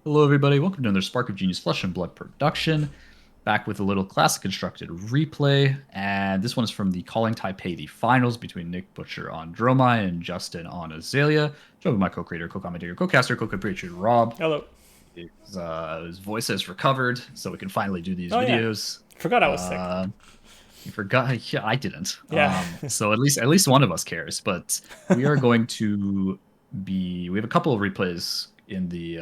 Hello, everybody. Welcome to another Spark of Genius Flesh and Blood production. Back with a little classic constructed replay. And this one is from the Calling Taipei, the finals between Nick Butcher on Dromai and Justin on Azalea. Joined by my co-creator, co-commentator, co-caster, co-compatriot Rob. Hello. His voice has recovered, so we can finally do these Oh yeah, videos. forgot I was sick. You forgot? Yeah, I didn't. Yeah. So at least one of us cares. But we are going to be. We have a couple of replays in the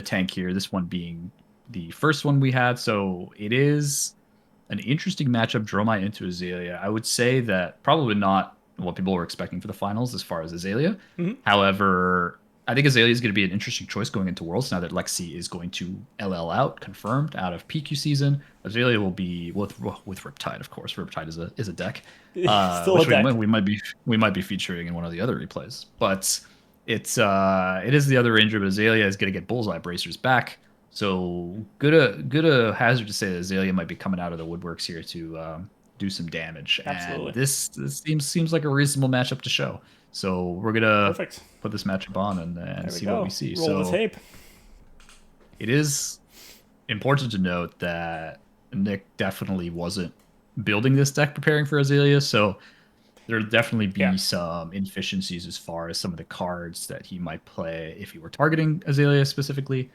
tank here. This one being the first one we had. So it is an interesting matchup, Dromai into Azalea. I would say that probably not what people were expecting for the finals as far as Azalea. hmm However, I think Azalea is going to be an interesting choice going into Worlds now that Lexi is going to LL confirmed out of PQ season. Azalea will be with Riptide, of course. Riptide is a deck, Still a which deck. we might be featuring in one of the other replays. But it is the other Ranger, but Azalea is going to get Bullseye Bracers back. So good a hazard to say that Azalea might be coming out of the woodworks here to do some damage, and Absolutely. this seems like a reasonable matchup to show. So we're gonna Perfect. put this matchup on and There we see what we go. see. Roll the So tape. it is important to note that Nick definitely wasn't building this deck preparing for Azalea, so there'll definitely Yeah. be some inefficiencies as far as some of the cards that he might play if he were targeting Azalea specifically.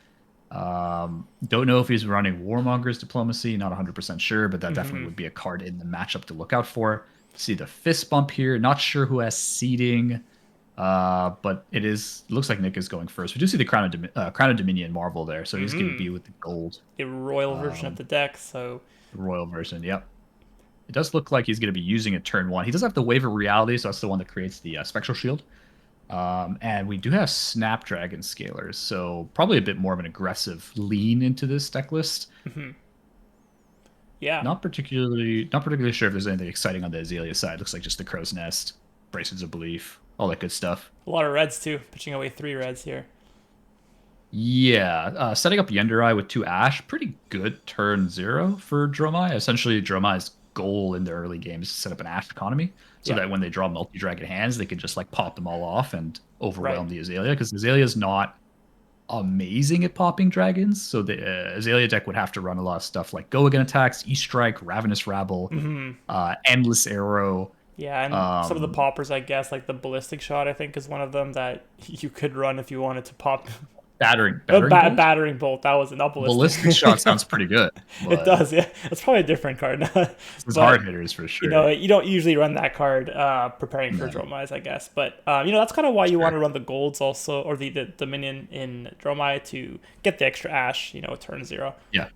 Don't know if he's running Warmonger's Diplomacy, not 100% sure, but that definitely hmm would be a card in the matchup to look out for. See the fist bump here, not sure who has seeding, but looks like Nick is going first. We do see the Crown of Dominion Marvel there, so he's going to hmm be with the gold A royal version of um, the deck. So royal version. Yep. It does look like he's going to be using it turn one. He does have the Wave of Reality, so that's the one that creates the Spectral Shield. And we do have Snapdragon Scalers, so probably a bit more of an aggressive lean into this deck list. hmm yeah, Not particularly sure if there's anything exciting on the Azalea side. Looks like just the Crow's Nest, Bracelets of Belief, all that good stuff. a lot of reds too. Pitching away 3 reds here. Yeah, setting up Yenderai with 2 Ash, pretty good turn zero for Dromai. Essentially, Dromai's goal in the early game is to set up an Ash economy so Yeah. that when they draw multi-dragon hands, they can just like pop them all off and Right. overwhelm the Azalea, because Azalea is not amazing at popping dragons. So the Azalea deck would have to run a lot of stuff like Go Again attacks, E Strike, Ravenous Rabble, hmm Endless Arrow. Yeah, and some of the Um, poppers, I guess, like the ballistic shot, I think is one of them that you could run if you wanted to pop. battering bolt. Battering bolt. That was not ballistic. Ballistic shot sounds pretty good, It but does, yeah. It's probably a different card. this is hard But hitters for you sure. know, you don't usually run that card preparing for No, Dromais, I guess. But that's kind of why you want sure. to run the golds also, or the Dominion in Dromai to get the extra Ash. Turn zero. Yeah,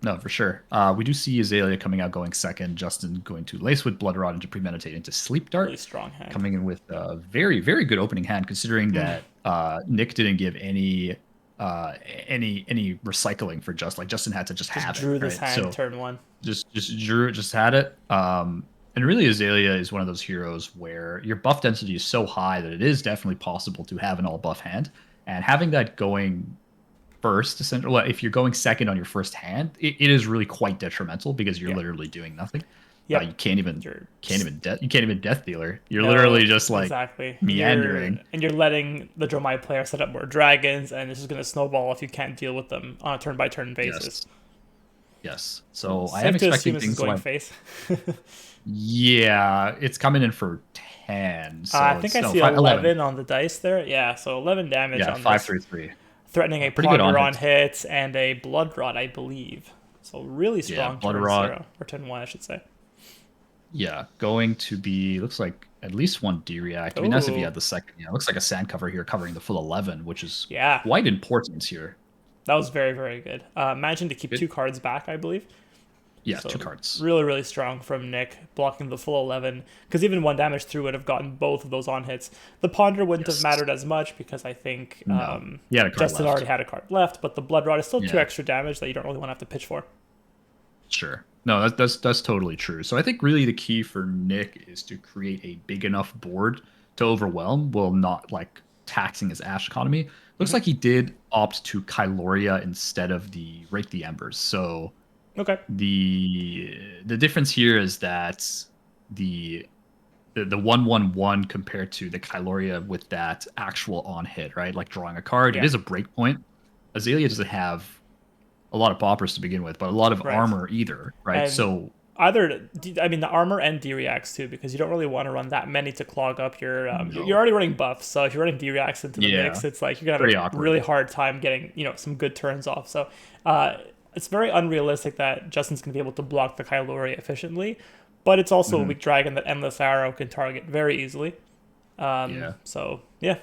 no, for sure. We do see Azalea coming out going second. Justin going to Lace with Blood Rod into Premeditate into Sleep Really Dart, strong hand. coming in with a very, very good opening hand, considering that Nick didn't give any recycling for Justin had to just Just have it, drew this right? hand So turn one. just drew it, just had it. And really Azalea is one of those heroes where your buff density is so high that it is definitely possible to have an all buff hand. And having that going first, essentially, well, if you're going second on your first hand, it is really quite detrimental because you're Yeah. literally doing nothing. You Yep. can't even You're can't even you can't even death dealer. You're literally no, just like exactly. meandering. You're letting the Dromai player set up more dragons, and this is going to snowball if you can't deal with them on a turn by turn basis. Yes, yes. So I am Safe to assume expecting this is things going like, face. yeah, it's coming in for 10. I So think it's I no see 11. 11 on the dice there. Yeah, so 11 damage Yeah, on five this. three three. Threatening a Pretty good on Ponder on hit. hits and a Blood Rod, I believe. So really Yeah, strong Blood turn Rot. 0, or turn 1, I should say. Yeah, going to be, looks like at least one D react. It'd be nice if you Oh, had the second. Yeah, looks like a sand cover here covering the full 11, which is yeah. quite important here. That was very, very good. Managing to keep Good. 2 cards back, I believe. Yeah, two So cards. really, really strong from Nick, blocking the full 11. Because even 1 damage through would have gotten both of those on hits. The Ponder wouldn't have Yes. mattered as much because I think No. He had a card Justin already left. had a card left, but the Blood Rod is still 2 Yeah, extra damage that you don't really want to have to pitch for. sure. No, that's totally true. So I think really the key for Nick is to create a big enough board to overwhelm while not like taxing his Ash economy. Looks hmm like he did opt to Kyloria instead of the Rake the Embers. So Okay. the difference here is that the the 1/1/1 compared to the Kyloria with that actual on hit, right? Like drawing a card, it Yeah. is a break point. Azalea doesn't have a lot of poppers to begin with, but a lot of Right. armor either, right? And So I mean, the armor and D reacts too, because you don't really want to run that many to clog up your. You're no, already running buffs, so if you're running D reacts into the yeah, mix, it's like you're gonna have pretty a awkward. really hard time getting some good turns off. So, uh, it's very unrealistic that Justin's gonna be able to block the Kylori efficiently, but it's also a Hmm. weak dragon that Endless Arrow can target very easily. Yeah, So yeah,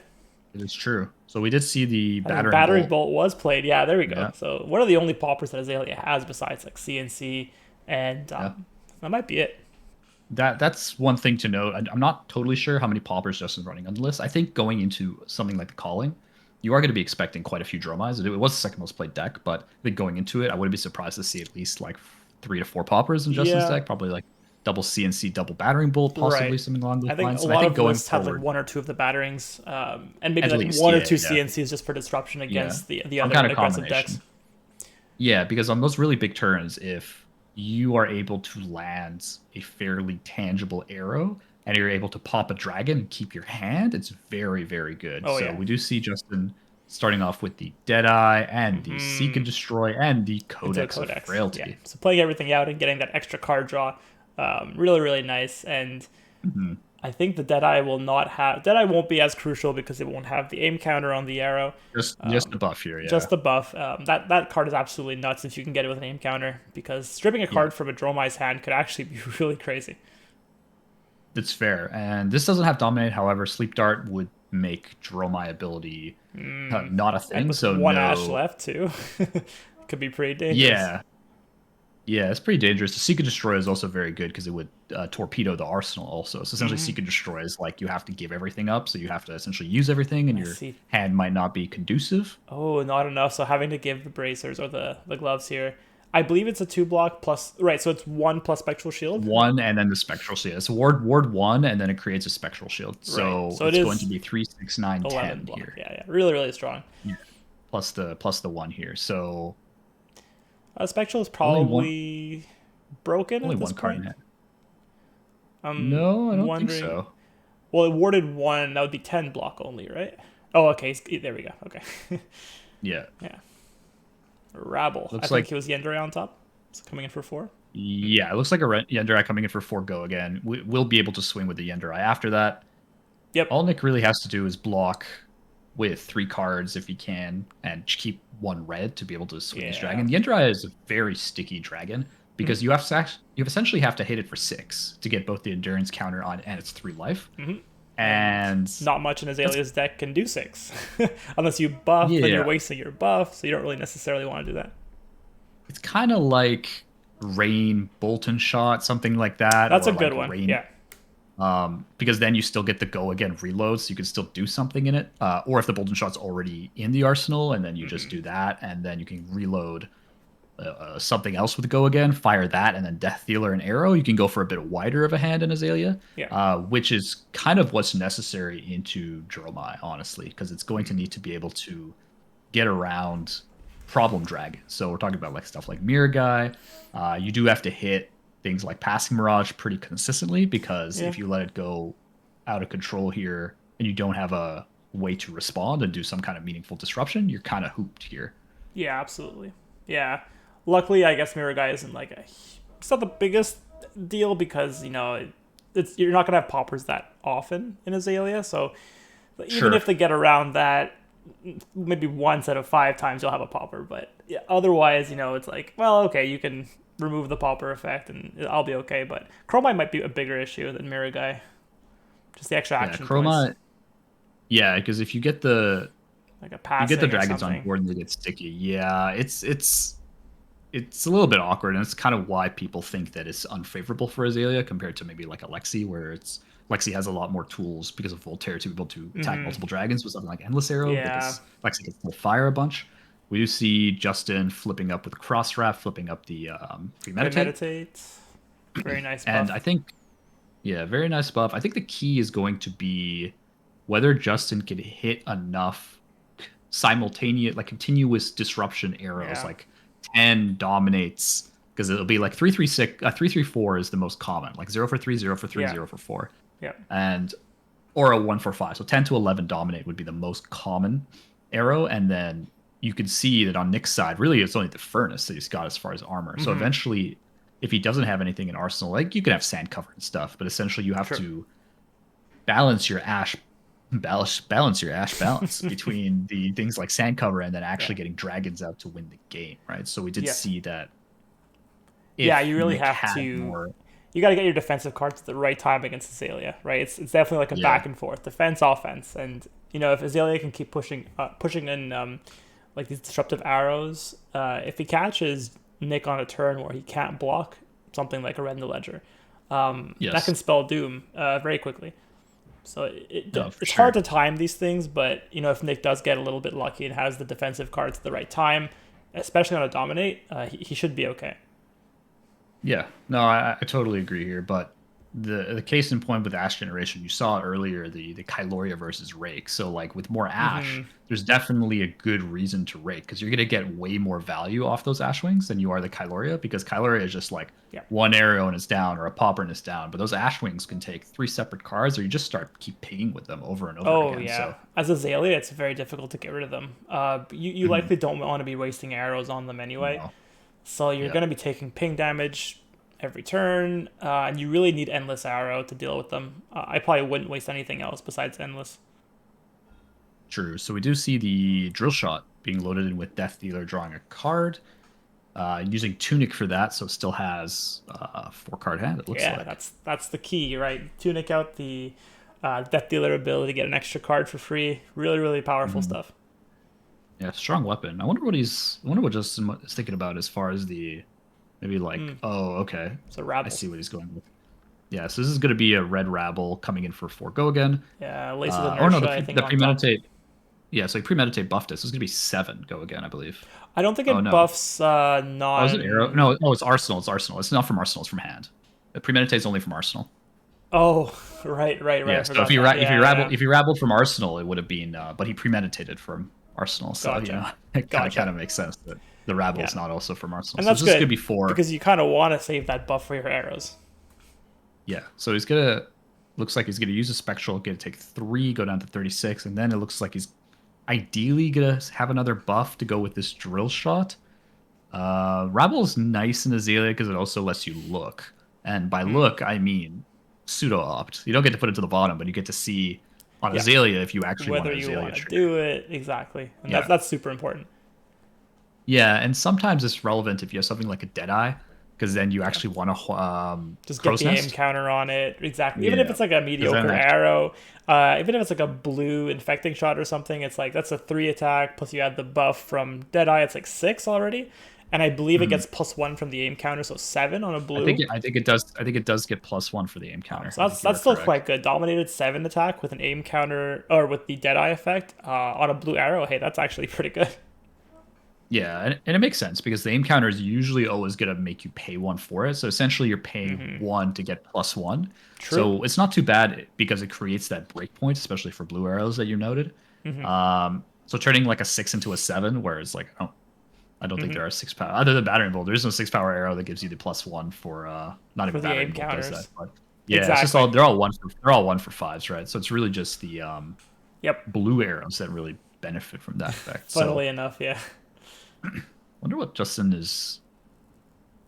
it is true. So we did see the I think battering Battery bolt. Bolt was played. Yeah, there we go. Yeah, So what are the only poppers that Azalea has besides like CNC, and yeah. that might be it. That's one thing to note. I'm not totally sure how many poppers Justin's running on the list. I think going into something like the Calling, you are going to be expecting quite a few Dromais. It was the second most played deck, but I think going into it, I wouldn't be surprised to see at least like 3 to 4 poppers in Justin's Yeah, deck. Probably like double CNC, double battering bolt, possibly right. something along those I think a lines. And I lot think of going lists have like forward, one or two of the batterings, and maybe at like least, one or yeah, two yeah, CNCs just for disruption yeah, against the some other kind of aggressive decks. combination. Yeah, because on those really big turns, if you are able to land a fairly tangible arrow and you're able to pop a dragon and keep your hand, it's very, very good. Oh So yeah. we do see Justin starting off with the Deadeye and the Seek and Hmm. Destroy and the Into a Codex of codex. Yeah. Frailty. So playing everything out and getting that extra card draw, really really nice. And Mhm. I think the Deadeye will not have Deadeye won't be as crucial because it won't have the aim counter on the arrow. Just the buff here, yeah. Just the buff. That card is absolutely nuts if you can get it with an aim counter, because stripping a Yeah, card from a Dromai's hand could actually be really crazy. that's fair. And this doesn't have Dominate, however, Sleep Dart would make Dromai ability not a And thing. with So one Ash no. left too, could be pretty dangerous. Yeah, yeah, it's pretty dangerous. The Seek and Destroy is also very good because it would torpedo the arsenal also. So essentially, Seek and Destroy is like you have to give everything up. So you have to essentially use everything, and I your see. hand might not be conducive. Oh, not enough. So having to give the bracers or the gloves here. I believe it's a 2 block plus. Right. So it's 1 plus spectral shield. One and then the Spectral Shield. It's ward one, and then it creates a Spectral Shield. Right. So So it it's going to is be 3, 6, 9, 11 10 block. here. Yeah. Yeah. Really really strong. Yeah. Plus the one here. So Spectral is only one probably broken only at this one card in point. it. I'm No, I don't think wondering. so. Well, it warded one. That would be 10 block only, right? Oh, okay. There we go. Okay. Yeah. Yeah. Rabble. I Looks think like he was Yandere on top. It's coming in for 4. yeah, it looks like a Yenderai coming in for 4 go again. We'll be able to swing with the Yenderai after that. Yep. All Nick really has to do is block with 3 cards if he can, and keep 1 red to be able to swing his Yeah. dragon. The Yendrai is a very sticky dragon because you essentially have to hit it for 6 to get both the endurance counter on and its 3 life. Mm-hmm. And Not much in Azalea's deck can do 6. Unless you buff, then you're yeah, wasting your buff, so you don't really necessarily want to do that. it's kind of like Rain Bolton Shot, something like that, That's or a good like one. Rain Yeah. because then you still get the go again reload, so you can still do something in it. Or if the Bolton Shot's already in the arsenal, and then you just do that, and then you can reload something else with the go again, fire that, and then Death Dealer and Arrow. You can go for a bit wider of a hand in Azalea, Yeah. which is kind of what's necessary into Dromai, honestly, because it's going to need to be able to get around problem dragons. So we're talking about like stuff like Mirror Guy. You do have to hit things like Passing Mirage pretty consistently because Yeah. if you let it go out of control here and you don't have a way to respond and do some kind of meaningful disruption, you're kind of hooped here. Yeah, absolutely. Yeah. Luckily, I guess Mirror Guy isn't like it's not the biggest deal because, it's you're not going to have poppers that often in Azalea, so even Sure. if they get around that, maybe once out of 5 times you'll have a popper, but yeah, otherwise, it's like, well, okay, you can remove the popper effect and I'll be okay, but Chromite might be a bigger issue than Mirror Guy. Just the extra Yeah, action points, Chroma. Yeah, because if you get the like a you get the passing or dragons on something. board and they get sticky, yeah, it's a little bit awkward, and it's kind of why people think that it's unfavorable for Azalea compared to maybe like Alexi, where it's Lexi has a lot more tools because of Voltaire to be able to attack multiple dragons with something like Endless Arrow, Yeah, because Lexi can still fire a bunch. We do see Justin flipping up with Cross Wrap, flipping up the Premeditate, Meditate. Very nice and buff. I think, yeah, very nice buff. I think the key is going to be whether Justin can hit enough simultaneous, like continuous disruption arrows, Yeah. like 10 dominates, because it'll be like 3-3-6, 3-3-4 is the most common, like 0 for 3, 0 for 3, Yeah. 0 for 4, Yeah. and or a 1 for 5. So 10 to 11 dominate would be the most common arrow, and then you can see that on Nick's side, really it's only the furnace that he's got as far as armor. So eventually, if he doesn't have anything in arsenal, like you can have sand cover and stuff, but essentially you have to balance your ash balance between the things like sand cover and then actually getting dragons out to win the game, right? So we did see that. If You really Nick have had to. more, You got to get your defensive cards at the right time against Azalea, right? It's definitely like a back and forth, defense, offense, and if Azalea can keep pushing in like these disruptive arrows, if he catches Nick on a turn where he can't block something like a red in the ledger, that can spell doom very quickly. So it's hard to time these things, but if Nick does get a little bit lucky and has the defensive cards at the right time, especially on a dominate, he should be okay. Yeah, no, I totally agree here. But the case in point with Ash Generation, you saw earlier the Kyloria versus Rake. So like with more Ash, there's definitely a good reason to Rake because you're gonna get way more value off those Ash Wings than you are the Kyloria because Kyloria is just like one arrow and it's down or a popper and it's down. But those Ash Wings can take 3 separate cards, or you just keep pinging with them over and over again. Yeah. So As Azalea, it's very difficult to get rid of them. You likely don't want to be wasting arrows on them anyway. No. So you're going to be taking ping damage every turn, and you really need Endless Arrow to deal with them. I probably wouldn't waste anything else besides Endless. True. So we do see the Drill Shot being loaded in with Death Dealer drawing a card. Using Tunic for that, so it still has a 4-card hand, it looks like. Yeah, that's the key, right? Tunic out the Death Dealer ability to get an extra card for free. Really, really powerful stuff. Yeah, strong weapon. I wonder what Justin is thinking about as far as the maybe like okay. So Rabble. I see what he's going with. Yeah, so this is going to be a red Rabble coming in for 4 go again. Yeah, Lace of Inertia, I think. The Premeditate. Yeah, so Premeditate buffed it. So it's going to be 7 go again, I believe. I don't think it buffs non... Oh, is it Arrow? No, it's Arsenal. It's Arsenal. It's not from Arsenal. It's from hand. The Premeditate's only from Arsenal. Oh, right. Yeah, so if you rabbled from Arsenal, it would have been... but he Premeditated from Arsenal, so it kind of makes sense that the Rabble is not also from Arsenal. And that's so good, this could be 4 because you kind of want to save that buff for your arrows. Yeah, so looks like he's gonna use a Spectral, gonna take 3, go down to 36, and then it looks like he's ideally gonna have another buff to go with this Drill Shot. Rabble is nice in Azalea because it also lets you look, and by look I mean pseudo opt. You don't get to put it to the bottom, but you get to see on Azalea if you actually whether want you want to do it exactly, and that's super important. Yeah, and sometimes it's relevant if you have something like a Deadeye, because then you actually want to just get the aim counter on it. Exactly. Even if it's like a mediocre arrow, even if it's like a blue infecting shot or something, it's like that's a 3 attack plus you add the buff from Deadeye. It's like 6 already. And I believe it gets +1 from the aim counter, so 7 on a blue. I think it does. I think it does get +1 for the aim counter. So that's still quite good. Dominated 7 attack with an aim counter or with the Deadeye effect on a blue arrow. Hey, that's actually pretty good. Yeah, and it makes sense because the aim counter is usually always going to make you pay 1 for it. So essentially, you're paying 1 to get +1. True. So it's not too bad because it creates that breakpoint, especially for blue arrows that you noted. So turning like a 6 into a 7, where it's like, I don't think there are 6 power other than Battering Bolt. There is no 6 power arrow that gives you the +1 for not even Battering Bolt does that. But yeah, exactly. It's just they're all 1 for 5s, right? So it's really just the blue arrows that really benefit from that effect. Funnily enough, yeah. Wonder what Justin is.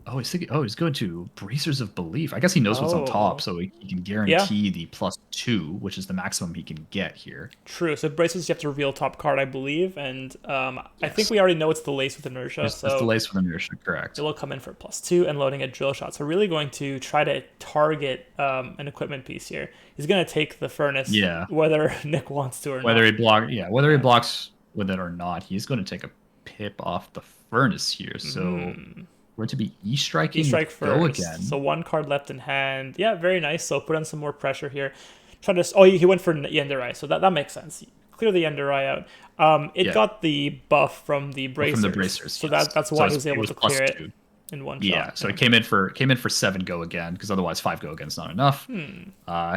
Oh, he's thinking. Oh, he's going to Bracers of Belief. I guess he knows what's on top, so he can guarantee the +2, which is the maximum he can get here. True. So Bracers, you have to reveal top card, I believe, and I think we already know it's the Lace with Inertia. It's the Lace with Inertia, correct? It'll come in for +2 and loading a Drill Shot. So we're really going to try to target an equipment piece here. He's going to take the Furnace, whether Nick wants to or not. Whether he blocks with it or not, he's going to take a pip off the Furnace here. So. We're to be E-striking. E-strike first. Go again. So 1 card left in hand. Yeah, very nice. So put on some more pressure here. Try to. Oh, he went for Yenderai. So that makes sense. Clear the Yenderai out. It got the buff from the Bracers. From the Bracers. So that's why he was able to clear it in 1 shot. Yeah. So it came in for 7 go again because otherwise 5 go again is not enough.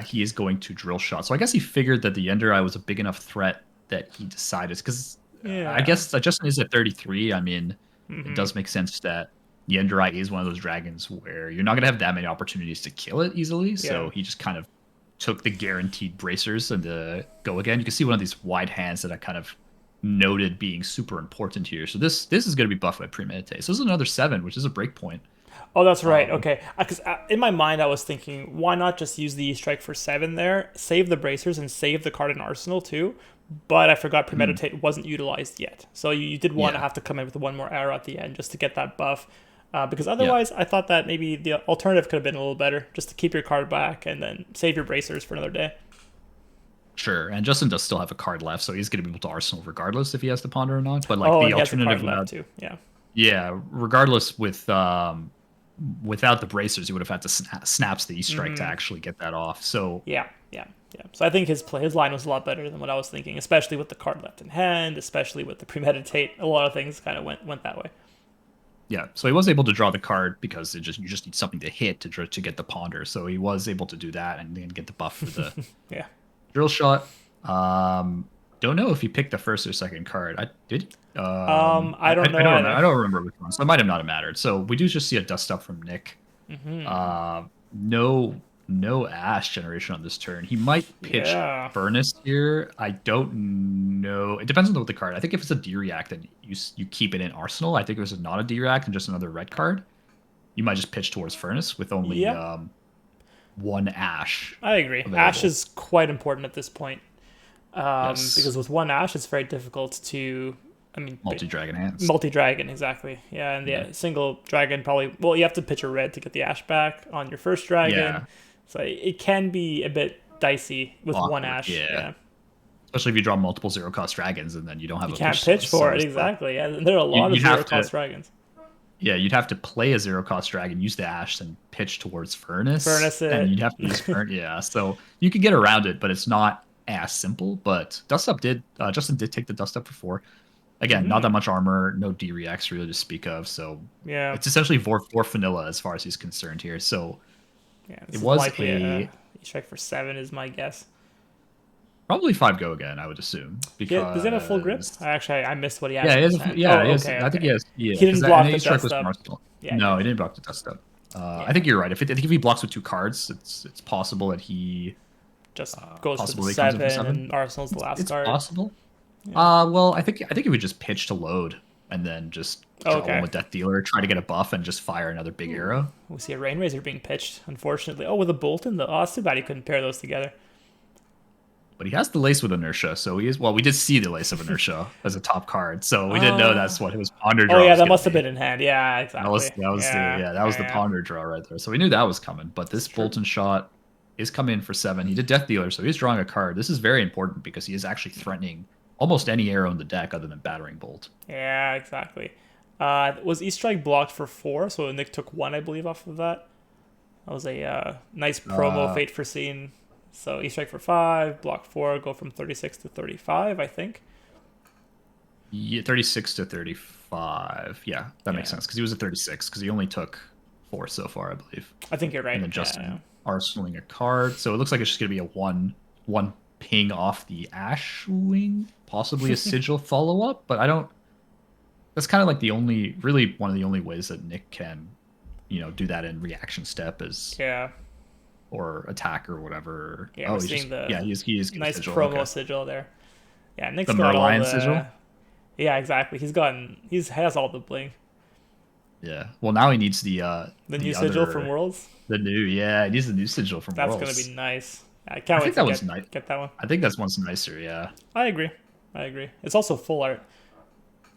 He is going to Drill Shot. So I guess he figured that the Yenderai was a big enough threat that he decided because I guess Justin is at 33. I mean, it does make sense that. Yenderai is one of those dragons where you're not going to have that many opportunities to kill it easily. So he just kind of took the guaranteed Bracers and the go again. You can see one of these wide hands that I kind of noted being super important here. So this is going to be buffed by premeditate. So this is another 7, which is a break point. Oh, that's right. Um, Okay, because in my mind I was thinking, why not just use the strike for 7 there, save the bracers, and save the card in arsenal too. But I forgot hmm, premeditate wasn't utilized yet, so you did want to yeah, have to come in with one more arrow at the end just to get that buff. Because yeah, otherwise, I thought that maybe the alternative could have been a little better, just to keep your card back and then save your bracers for another day. sure. And Justin does still have a card left, so he's going to be able to arsenal regardless if he has the ponder or not. But like Oh, the and he has a card alternative left without, too. Yeah. yeah, regardless without the bracers, he would have had to snaps the E strike to Mm-hmm. actually get that off. So Yeah, yeah, yeah. So I think his line was a lot better than what I was thinking, especially with the card left in hand, especially with the premeditate. A lot of things kind of went that way. yeah, so he was able to draw the card because you just need something to hit to get the ponder. So he was able to do that and then get the buff for the Yeah. drill shot. Don't know if he picked the first or second card. I did. I don't I know don't remember. I either. don't remember which one. So it might have not have mattered. So we do just see a dust up from Nick. Hmm. No Ash generation on this turn. He might pitch Yeah. Furnace here. I don't know. It depends on the card. I think if it's a D-React, then you keep it in Arsenal. I think if it's not a D-React and just another red card, you might just pitch towards Furnace with only Yeah. one Ash I agree. Ash available. is quite important at this point, Yes. because with one Ash, it's very difficult to. I mean, Multi-Dragon Hands. multi-dragon exactly. Yeah, and Yeah. the single dragon probably. Well, you have to pitch a red to get the Ash back on your first dragon, Yeah. so it can be a bit dicey with one Awkward. Ash. Yeah. Yeah. Especially if you draw multiple zero cost dragons and then you don't have You a can't pitch source. pitch for it, So exactly. Yeah, and there are a lot of you'd zero have to cost dragons. yeah, you'd have to play a zero cost dragon, use the ash, and pitch towards Furnace, Furnace and it. you'd have to use Furnace. Yeah, so you could get around it, but it's not as simple. But Dust Up did Justin did take the Dust Up for 4. Again, not that Hmm. much armor, no D reacts really to speak of. So Yeah. it's essentially four vanilla as far as he's concerned here. So Yeah. it This is was likely a a strike for 7 is my guess. probably 5 go again, I would assume, Yeah. Does he have a full grip? because I missed what he has yeah, in he his has hand. yeah, Oh, he has, okay, I think okay. he has yeah, He because didn't and block the his strike dust was from up. Arsenal. Yeah, No, yeah, he didn't block the dust up. I yeah. think you're right. I think if he blocks with 2 cards, it's possible that he Just goes for the possible that he comes in for 7, 7. and Arsenal's the last It's card. possible. Yeah. Well, I think he would just pitch to load and then just draw one Okay. with Death Dealer, try to get a buff, and just fire another big Ooh. arrow. We see a Rain Razor being pitched, unfortunately. Oh, with a Bolt in the. Oh, it's too bad he couldn't pair those together. But he has the Lace with Inertia, so he is. Well, we did see the Lace of Inertia as a top card, so we didn't know Uh, that's what his ponder oh, draw yeah, was that going to must have be. been in hand. Yeah, exactly. Yeah, That was the yeah, ponder draw right there. So we knew that was coming. But it's this true. Bolton shot is coming in for 7. He did Death Dealer, so he's drawing a card. This is very important because he is actually threatening almost any arrow in the deck other than Battering Bolt. Yeah, exactly. Was East Strike blocked for 4? So Nick took 1, I believe, off of that. That was a nice promo Uh, fate foreseen. So East Strike for 5, block 4, go from 36 to 35, I think. Yeah, 36 to 35. Yeah, that makes Yeah, sense because he was at 36 because he only took 4 so far, I believe. I think you're And right. then Yeah, yeah. Justin arsenaling a card. So it looks like it's just going to be a one ping off the Ash Wing, possibly a Sigil follow up, but I don't. That's kind of like the only, really one of the only ways that Nick can, do that in reaction step is Yeah, or attack or whatever. yeah, Oh, we're he's seeing just the yeah, he's getting nice Sigil. promo Okay. sigil there. Yeah, Nick's The got all Merlion the. Sigil. Yeah, exactly. He has all the bling. Yeah. Well, now he needs The new the sigil from other Worlds. the new yeah he needs the new sigil from That's gonna be Worlds. nice. I I can't wait think to that one's nice. get that one. I think that's one's nicer. Yeah. I agree. I agree. It's also full art.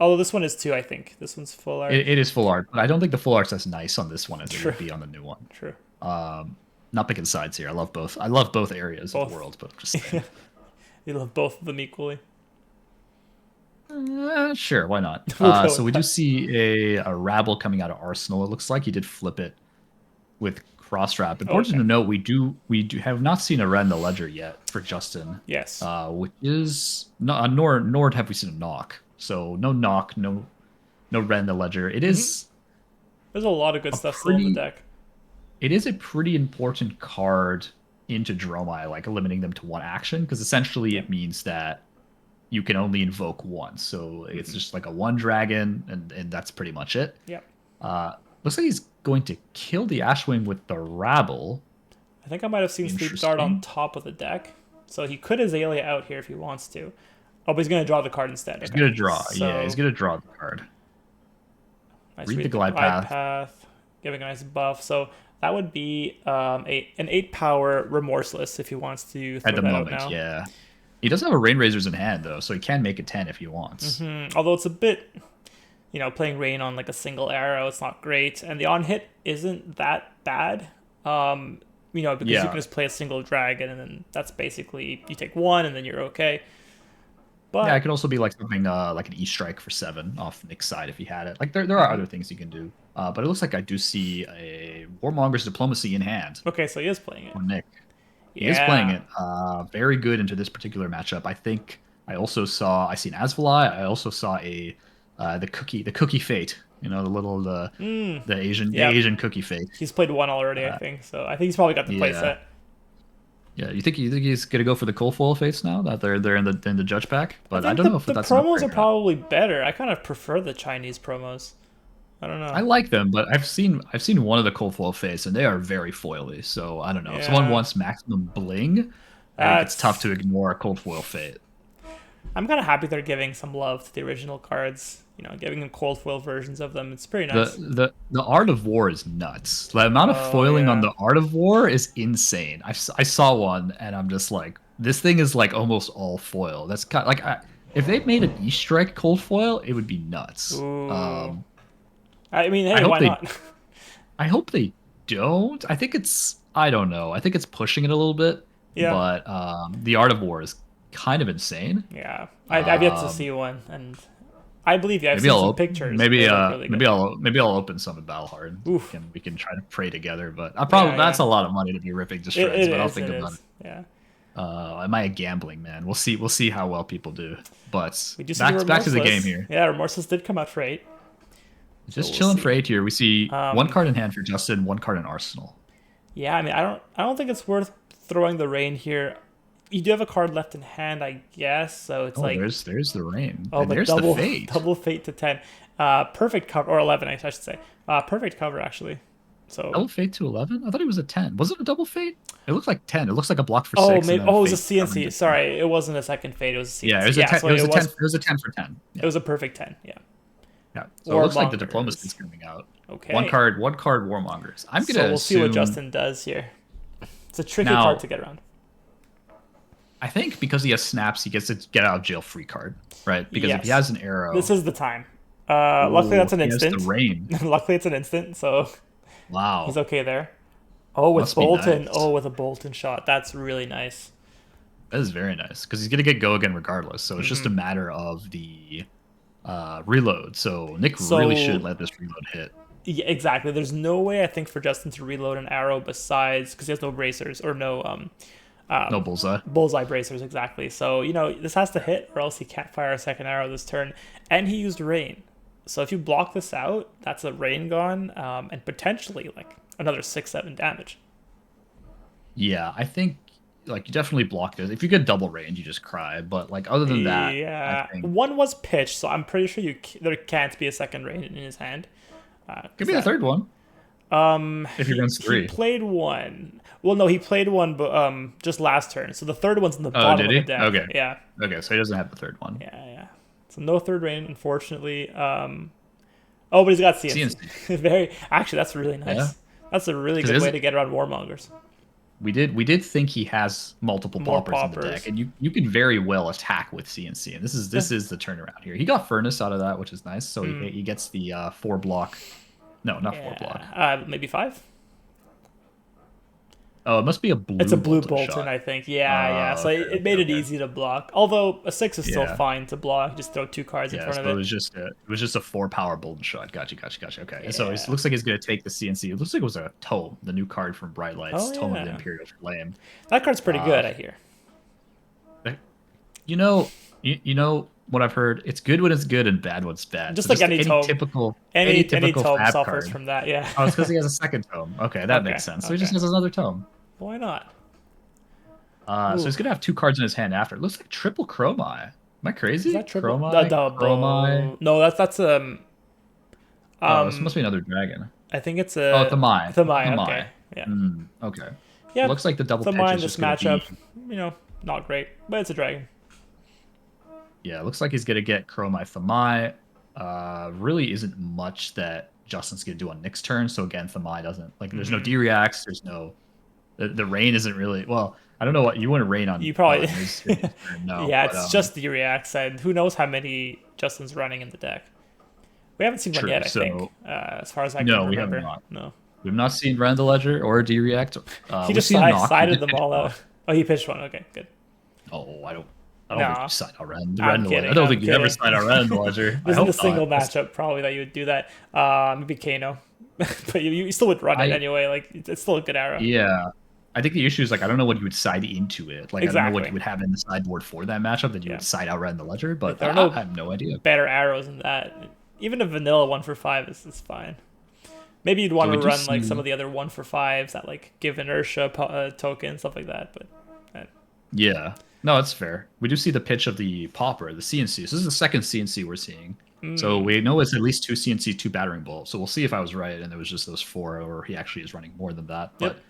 Although this one is too, I think. This one's full art. It is full art, but I don't think the full art's as nice on this one as it True. would be on the new one. True. Not picking sides here. I love both. I love both areas of Both. the world, but I'm just saying. You love both of them equally. Sure, why not? We'll go So with we do that. see a rabble coming out of Arsenal. It looks like he did flip it with cross wrap. Important Okay. to note, we do have not seen a red in the ledger yet for Justin, Yes. which is not nor have we seen a knock. So no knock, no red in the ledger. There's a lot of good A stuff still in the pretty deck. it is a pretty important card into Dromai, like limiting them to one action, because essentially Yeah. it means that you can only invoke once. So it's Mm-hmm. just like a one dragon, and that's pretty much it. Yeah. Looks like he's going to kill the Ashwing with the Rabble. I think I might have seen Sleep Dart on Interesting. top of the deck. So he could Azalea out here if he wants to. Oh, but he's gonna draw the card instead. He's Okay. gonna draw. Yeah, he's So gonna draw the card. nice Read the read the glide glide path. path, giving a nice buff. So that would be an 8 power remorseless if he wants to At throw the that out moment, now. yeah. He does have a Rain Razors in hand though, so he can make a 10 if he wants. Although it's a bit, playing rain on like a single arrow, it's not great, and the on hit isn't that bad. Because you can Yeah. just play a single dragon, and then that's basically you take one, and then you're okay. Yeah, it But could also be like something like an E strike for 7 off Nick's side if he had it. Like there are other things you can do. But it looks like I do see a Warmonger's Diplomacy in hand okay, so he is playing it. for Nick. He is playing Yeah. it very good into this particular matchup. I think I see an Azalea. I also saw a the cookie fate. You know, the Yep. Asian cookie fate. He's played one already, I Uh, think. So I think he's probably got the yeah. playset. Yeah, you think he's gonna go for the cold foil face now that they're in the judge pack? I But I think don't know if the that's an promos upgrade are or not. probably better. I kind of prefer the Chinese promos. I don't I know. like them, but I've seen one of the cold foil face, and they are very foily. So I don't know. If someone Yeah. wants maximum bling, I think it's tough That's to ignore a cold foil fate. I'm kind of happy they're giving some love to the original cards. Giving them cold foil versions of them. It's pretty The nice. the Art of War is nuts. The amount of Oh foiling on yeah. the Art of War is insane. I saw one, and I'm just like, this thing is like almost all foil. That's kind like if they made an E strike cold foil, it would be nuts. Ooh. Um, I mean, I hey, hope why they not? I hope they don't. I don't know. I think it's pushing it a little bit, Yeah. but the Art of War is kind of insane. Yeah. I've yet to Um, see one, and I believe you. I've maybe seen I'll some op- pictures. maybe They look really maybe good. I'll open some in Battlehard. Oof. We can try to pray together, but I probably Yeah, that's yeah. a lot of money to be ripping to It, shreds. it But I'll is. think It about it. is. Yeah. Am I a gambling man? We'll see. We'll see how well people do. But We do see the back to the game remorseless. here. Yeah, remorseless did come out for 8. So Just we'll chilling for see. 8 here. We see one Um, card in hand for Justin, one card in Arsenal. Yeah, I mean, I don't think it's worth throwing the rain here. You do have a card left in hand, I guess. So it's Oh, like, there's the rain, oh, and but there's the double fate. double fate to 10. Perfect cover, or 11, I should say. Perfect cover actually. So Double fate to 11? I thought it was a 10. Was it a double fate? It looks like 10. It looks like a block for oh, 6 and maybe then a it was a fate covering CNC. the 10. Sorry, it wasn't a second fate. It was a Yeah, it CNC. was a Yeah, 10. so It was it a 10. was It was a 10 for 10. it Yeah. was a perfect 10. Yeah. Yeah. So it looks like the diplomacy is Warmongers. coming out. Okay. One card warmongers. I'm So gonna we'll see what assume Justin does here. It's a tricky card now to get around. I think because he has snaps, he gets a get out of jail free card, right? Because if he Yes. has an arrow, This is the time. Luckily ooh, that's an he has the instant. rain. Luckily it's an instant, so he's Wow. okay there. Oh, with Must be Bolton. nice. Oh, with a Bolton shot. That's really nice. That is very nice because he's gonna get go again regardless. So it's just a matter of the reload. So Nick really should So let this reload hit. yeah, exactly. There's no way I think for Justin to reload an arrow besides because he has no bracers or no No bullseye. bullseye bracers exactly. So this has to hit or else he can't fire a second arrow this turn. And he used rain. So if you block this out, that's a rain gone and potentially like another 6-7 damage. Yeah, I think like you definitely block this. If you get double range, you just cry. But like other than that, I Yeah, think one was pitched, so I'm pretty sure there can't be a second rain in his hand. could be the third one if he runs He 3. played one. Well, no, he played one, but just last turn. So the third one's in the Oh, bottom did of he? the deck. Okay. Yeah, Okay, so he doesn't have the third one. yeah. So no third rain, unfortunately. Oh, but he's got CNC. CNC. Actually, that's really nice. Yeah. That's a really 'Cause good is way it- to get around Warmongers. We did think he has multiple More poppers in the poppers. deck, and you can very well attack with CNC, and this is the turnaround here. He got Furnace out of that, which is nice. So he gets the 4 block. No, not 4 block. Maybe 5. Oh, it must be a blue. It's a blue Bolton Bolton, shot. I think. Yeah. So Okay, it made it okay. easy to block. Although a 6 is still Yeah. fine to block. Just throw 2 cards in Yeah, front so of it it. was just a 4 power Bolton shot. Gotcha. Okay, so it Yeah. looks like he's gonna take the CNC. It looks like it was a Tome, the new card from Bright Lights, Oh, Tome of the yeah. Imperial Flame. That card's pretty good, I hear. You know, you know what I've heard. It's good when it's good and bad when it's bad. Just So like any tome. typical Any typical tome fab suffers card. from that, yeah. Oh, it's because he has a second tome. Okay, that Okay, makes sense. So he okay. just has another tome. Why not? So he's gonna have 2 cards in his hand after. It looks like triple Chromai. Am I crazy? Is that triple? Chromai, Double. Chromai. No, that's Oh, this must be another dragon. I think it's Oh, a Thamai. Thamai, okay. Yeah. Okay. Yeah. Looks like the double pitch Thamai in is this just gonna matchup, be. not great, but it's a dragon. Yeah, it looks like he's gonna get Chromai Thamai. Really isn't much that Justin's gonna do on Nick's turn. So again, Thamai doesn't like. There's no Hmm. D reacts. There's no the rain isn't really well. I don't know what you want to rain You on probably, his turn. No, yeah, but it's just the reacts, and who knows how many Justin's running in the deck. We haven't seen one true. yet, I think, So as far as I can no, we have remember. not. No, We've not seen Ren the Ledger or D react. he We've just seen a knock. He sided did them pitch all a out. knock. Oh, he pitched one. Okay, good. Oh, I don't think you No, sign a Ren. The I'm Ren the Ledger. I kidding. don't I'm think you ever kidding. sign a Ren the Ledger. This I isn't a hope single not. matchup probably that you would do that. Maybe Kano, but you still would run it I anyway. Like it's still a good arrow. Yeah. I think the issue is like I don't know what you would side into it. Like I don't know what you Exactly. would have in the sideboard for that matchup that you Yeah. would side outright in the ledger, Like but there are I no have no idea. better arrows than that. Even a vanilla 1 for 5 is fine. Maybe you'd So want we to do run like some see of the other 1 for 5s that like give inertia token stuff like that. But yeah. No, it's fair. We do see the pitch of the popper, the CNC. So this is the second CNC we're seeing. So we know it's at least two CNC, two battering bolts. So we'll see if I was right and there was just those four, or he actually is running more than that. But yep.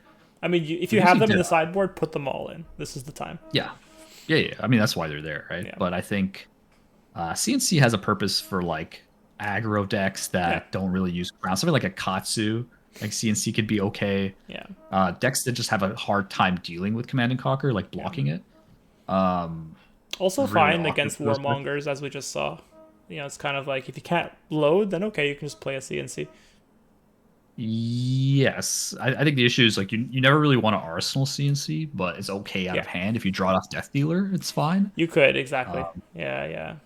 I mean, if we you do have see them in the Deadeye. sideboard, put them all in. This is the time. Yeah. Yeah. I mean, that's why they're there, right? Yeah. But I think CNC has a purpose for like aggro decks that Yeah. don't really use ground. Something like a Katsu, like CNC could be okay. Yeah. Decks that just have a hard time dealing with Command and Conquer, like blocking it. Also Really fine awkward against for those decks. warmongers, as we just saw. You know, it's kind of like if you can't load, then okay, you can just play a CNC. Yes, I think the issue is like you never really want to Arsenal CNC, but it's okay out Yeah. of hand if you draw it off Death Dealer. It's fine You could exactly. um, Yeah.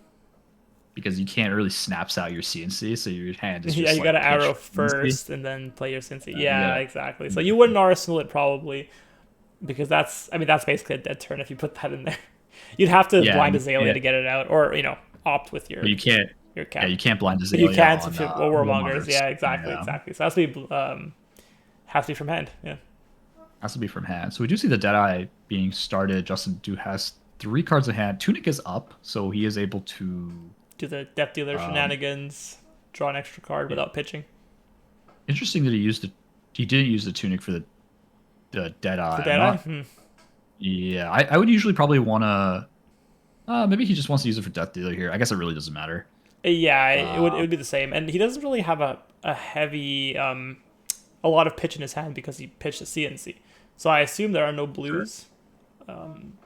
because you can't really snaps out your CNC, so your hand is just Yeah, you got like to arrow pitch CNC. first and then play your CNC. Yeah, Yeah, exactly. So you wouldn't arsenal it probably because that's basically a dead turn if you put that in there. You'd have to yeah, blind you Azalea to can't, get it out, or opt with but you can't. your Yeah, cap. you can't blind But you Azalea can't on if you're warmongers. Warmongers. Yeah, exactly, Yeah, exactly. So has to be from hand. Yeah. has to be from hand. So we do see the Deadeye being started. Justin do has 3 cards in hand. Tunic is up, so he is able to. Do the depth dealer Um, shenanigans, draw an extra card without pitching. Interesting that he didn't use the Tunic for the Deadeye. The I'm Deadeye? not- Yeah, I would usually probably want to. Maybe he just wants to use it for Death Dealer here. I guess it really doesn't matter. Yeah, it would be the same. And he doesn't really have a heavy a lot of pitch in his hand because he pitched a CNC. So I assume there are no blues.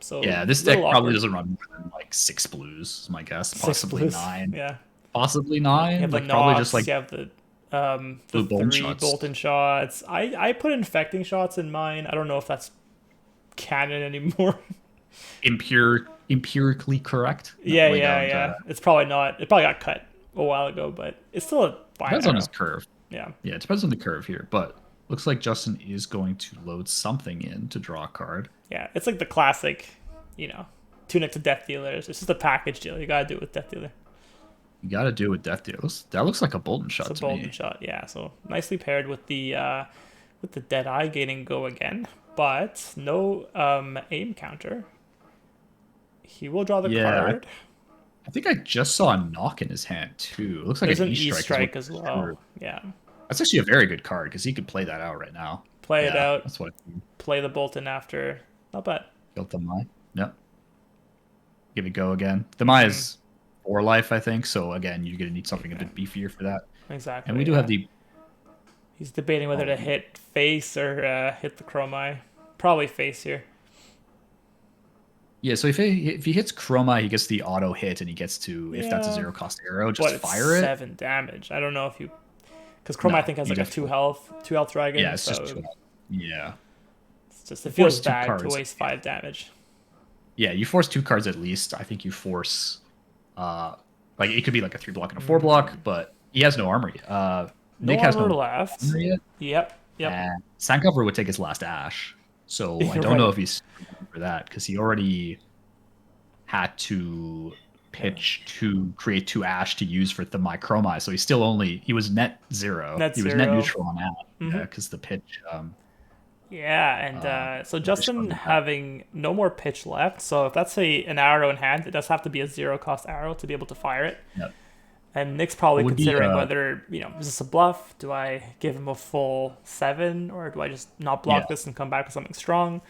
So Yeah, this a deck little probably awkward. doesn't run more than like 6 blues, is my guess. 6 Possibly blues. 9. Yeah. Possibly You 9. have the Like probably just knocks, like you have the blue Bolton 3 shots. Bolton shots. I put infecting shots in mine. I don't know if that's canon anymore. Empirically correct. Yeah. Way down to- It's probably not. It probably got cut a while ago, but it's still a fine Depends on arrow. his curve. Yeah. Yeah, it depends on the curve here, but looks like Justin is going to load something in to draw a card. Yeah, it's like the classic, Tunic to Death Dealers. It's just a package deal. You gotta do it with Death Dealer. You got to do it with Death Deal. That looks like a Bolton shot It's a to Bolton me. shot. Yeah, so nicely paired with the Deadeye gaining go again, but no aim counter. He will draw the Yeah, card. I think I just saw a knock in his hand too. It looks like There's an an E-strike. E-strike is as what- well. Yeah, That's actually a very good card because he could play that out right now. play it Yeah, out. That's what I Play the Bolton after. Not bad. killed the Mai. Yep. Give it go again. The Mai is 4 life, I think. So again, you're gonna need something a bit beefier for that. Exactly. And we do yeah. have the He's debating whether to hit face or hit the Chromai. Probably face here. So if he hits Chroma, he gets the auto hit, and he gets to if that's a Yeah. 0 cost arrow, But just it's fire it. 7 damage. I don't know if you, because Chromai No, I think has you like a definitely- 2 health dragon. Yeah, it's so just 2. Yeah. it's just it Force feels 2 bad cards. to waste 5 damage. Yeah, you force 2 cards at least. I think you force, like it could be like a 3 block and a 4 block, but he has no armor. No Nick has armor no left. armor yet. Yep. And Sandcover would take his last Ash, so I You're don't know right. if he's for that because he already had to pitch to create 2 Ash to use for the Chromai, so he was net 0. Net he was net 0. neutral on Ash, Mhm. because the pitch. Yeah, and so Justin wasn't bad. having no more pitch left. So if that's an arrow in hand, it does have to be a 0 cost arrow to be able to fire it. Yep. And Nick's probably It would be, considering whether, is this a bluff? Do I give him a full 7 or do I just not block Yeah. this and come back with something strong?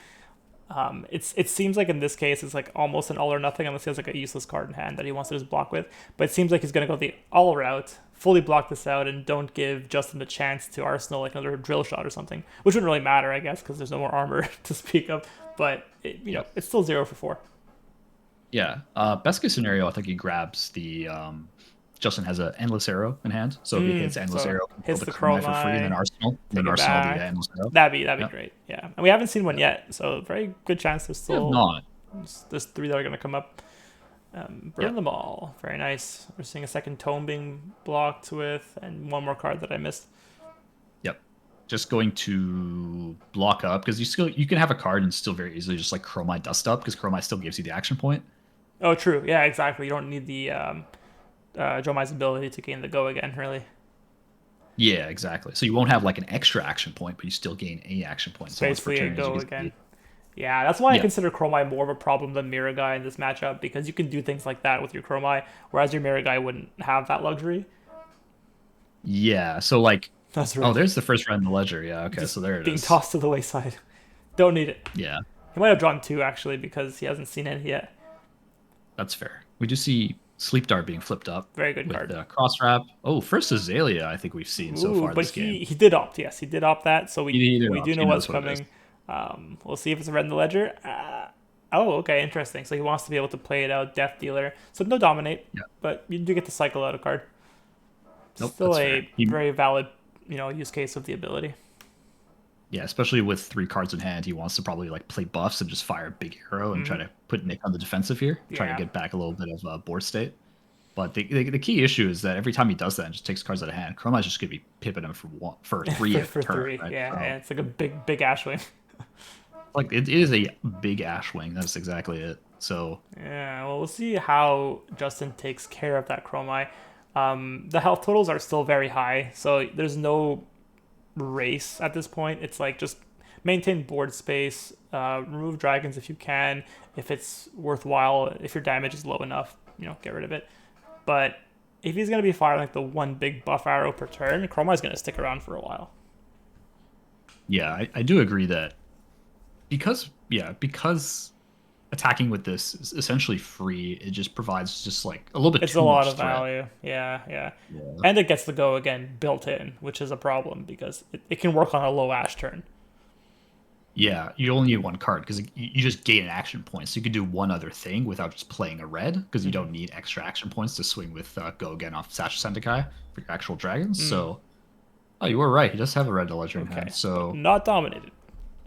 It seems like in this case it's like almost an all or nothing unless he has like a useless card in hand that he wants to just block with. But it seems like he's gonna go the all route, fully block this out, and don't give Justin the chance to Arsenal like another drill shot or something, which wouldn't really matter, I guess, because there's no more armor to speak of. But it's still 0 for 4. Yeah. Best case scenario, I think he grabs the Justin has an endless arrow in hand, so if he hits endless arrow, hits the Chromai for free, and then Arsenal, the endless arrow. That'd be great. Yeah, and we haven't seen one yet, so very good chance there's 3 that are gonna come up. Burn them all. Very nice. We're seeing a second tome being blocked with, and one more card that I missed. Yep. Just going to block up because you can have a card and still very easily just like Chromai dust up because Chromai still gives you the action point. Oh, true. Yeah, exactly. You don't need the Dromai's ability to gain the go again, really. Yeah, exactly. So you won't have like an extra action point, but you still gain a action point. So basically a go again. Yeah, that's why I consider Chromai more of a problem than Mirror Guy in this matchup, because you can do things like that with your Chromai, whereas your Mirror Guy wouldn't have that luxury. Yeah, so like... That's right. Oh, there's the first red in the ledger. Yeah, okay, so there it is. Being tossed to the wayside. Don't need it. Yeah. He might have drawn 2, actually, because he hasn't seen any yet. That's fair. We do see Sleep Dart being flipped up. Very good card. Cross Wrap. Oh, first Azalea, I think we've seen so far this game. He did opt, yes. He did opt that, so we do know what's coming. We'll see if it's a red in the ledger. Okay, interesting. So he wants to be able to play it out, Death Dealer. So no Dominate, but you do get to cycle out a card. Nope, still a very valid, use case of the ability. Yeah, especially with 3 cards in hand, he wants to probably like play buffs and just fire a big arrow and try to put Nick on the defensive here, try to get back a little bit of board state. But the key issue is that every time he does that and just takes cards out of hand, Chromai's just gonna be pipping him for 3 for turn, 3. Right? Yeah, it's like a big Ashwing. Like it is a big Ashwing. That's exactly it. So yeah, well, we'll see how Justin takes care of that Chromai. The health totals are still very high, so there's no race at this point. It's like just maintain board space, remove dragons if you can, if it's worthwhile, if your damage is low enough, get rid of it. But if he's going to be firing like the one big buff arrow per turn, Chromai's going to stick around for a while. Yeah, I do agree that because attacking with this is essentially free, it just provides just like a little bit it's too a lot much of threat. value. Yeah. And it gets the go again built in, which is a problem because it can work on a low ash turn. Yeah, you only need 1 card because you just gain an action point, so you could do one other thing without just playing a red because you don't need extra action points to swing with go again off Sash Sentai for your actual dragons. So, you were right. He does have a red ledger in hand. So not dominated.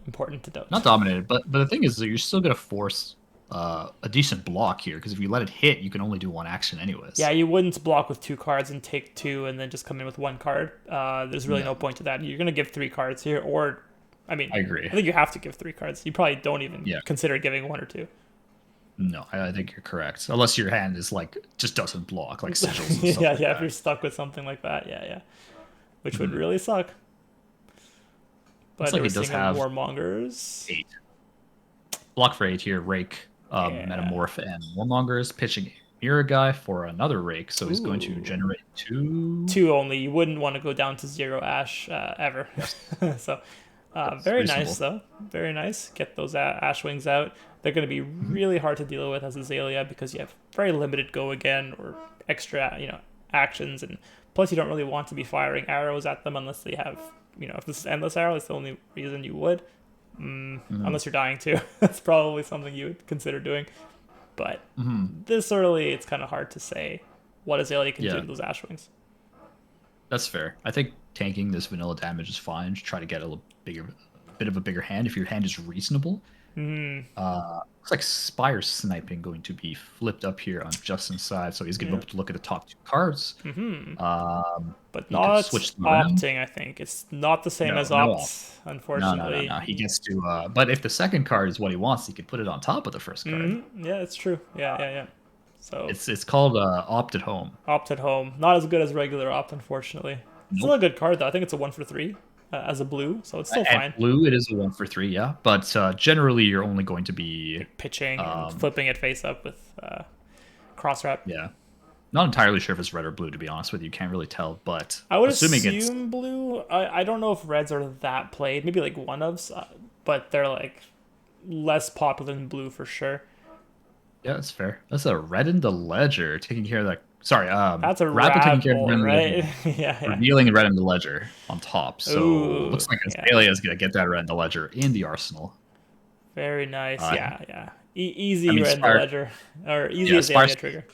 Important to note. Not dominated, but the thing is that you're still gonna force a decent block here because if you let it hit, you can only do 1 action anyways. Yeah, you wouldn't block with 2 cards and take 2 and then just come in with 1 card. There's really no point to that. You're gonna give 3 cards here, or I agree. I think you have to give 3 cards. You probably don't even consider giving 1 or 2. No, I think you're correct. Unless your hand is like just doesn't block, like sigils and stuff like that. If you're stuck with something like that, which would really suck. But like he does have Warmongers. 8. Block for 8 here, Rake, Metamorph, and Warmongers, pitching Mirror Guy for another Rake, so he's going to generate 2. 2 only. You wouldn't want to go down to 0 Ash ever. Yes. So very reasonable. Nice, though. Very nice. Get those Ashwings out. They're going to be really hard to deal with as Azalea because you have very limited go again or extra, actions, and plus you don't really want to be firing arrows at them unless they have. If this is endless arrow, it's the only reason you would. Unless you're dying too. That's probably something you would consider doing. But this early, it's kind of hard to say what Azalea can do to those Ashwings. That's fair. I think tanking this vanilla damage is fine. Just try to get a bit of a bigger hand if your hand is reasonable. Looks like Spire Sniping going to be flipped up here on Justin's side, so he's going to be able to look at the top 2 cards. But not opting, I think. It's not the same as opt, unfortunately. No. He gets to... but if the second card is what he wants, he could put it on top of the first card. Yeah, it's true. Yeah. So it's called Opt at Home. Opt at Home. Not as good as regular Opt, unfortunately. It's still a good card, though. I think it's a 1 for 3. As a blue, so it's still fine. Blue, it is a 1 for 3, yeah. But generally, you're only going to be pitching and flipping it face up with cross wrap. Yeah, not entirely sure if it's red or blue. To be honest with you, can't really tell. But I would assume blue. I don't know if reds are that played. Maybe like one ofs, but they're like less popular than blue for sure. Yeah, that's fair. That's a red in the ledger taking care of that. Sorry, That's a Rabble taking care of the rabble, red in the ledger, right? Yeah, yeah. revealing the red in the ledger on top. So Ooh, looks like yeah. Azalea is gonna get that red in the ledger in the arsenal. Very nice. Uh, Yeah, yeah. I Easy mean, right in the Spire, ledger, or easy yeah, Azalea trigger.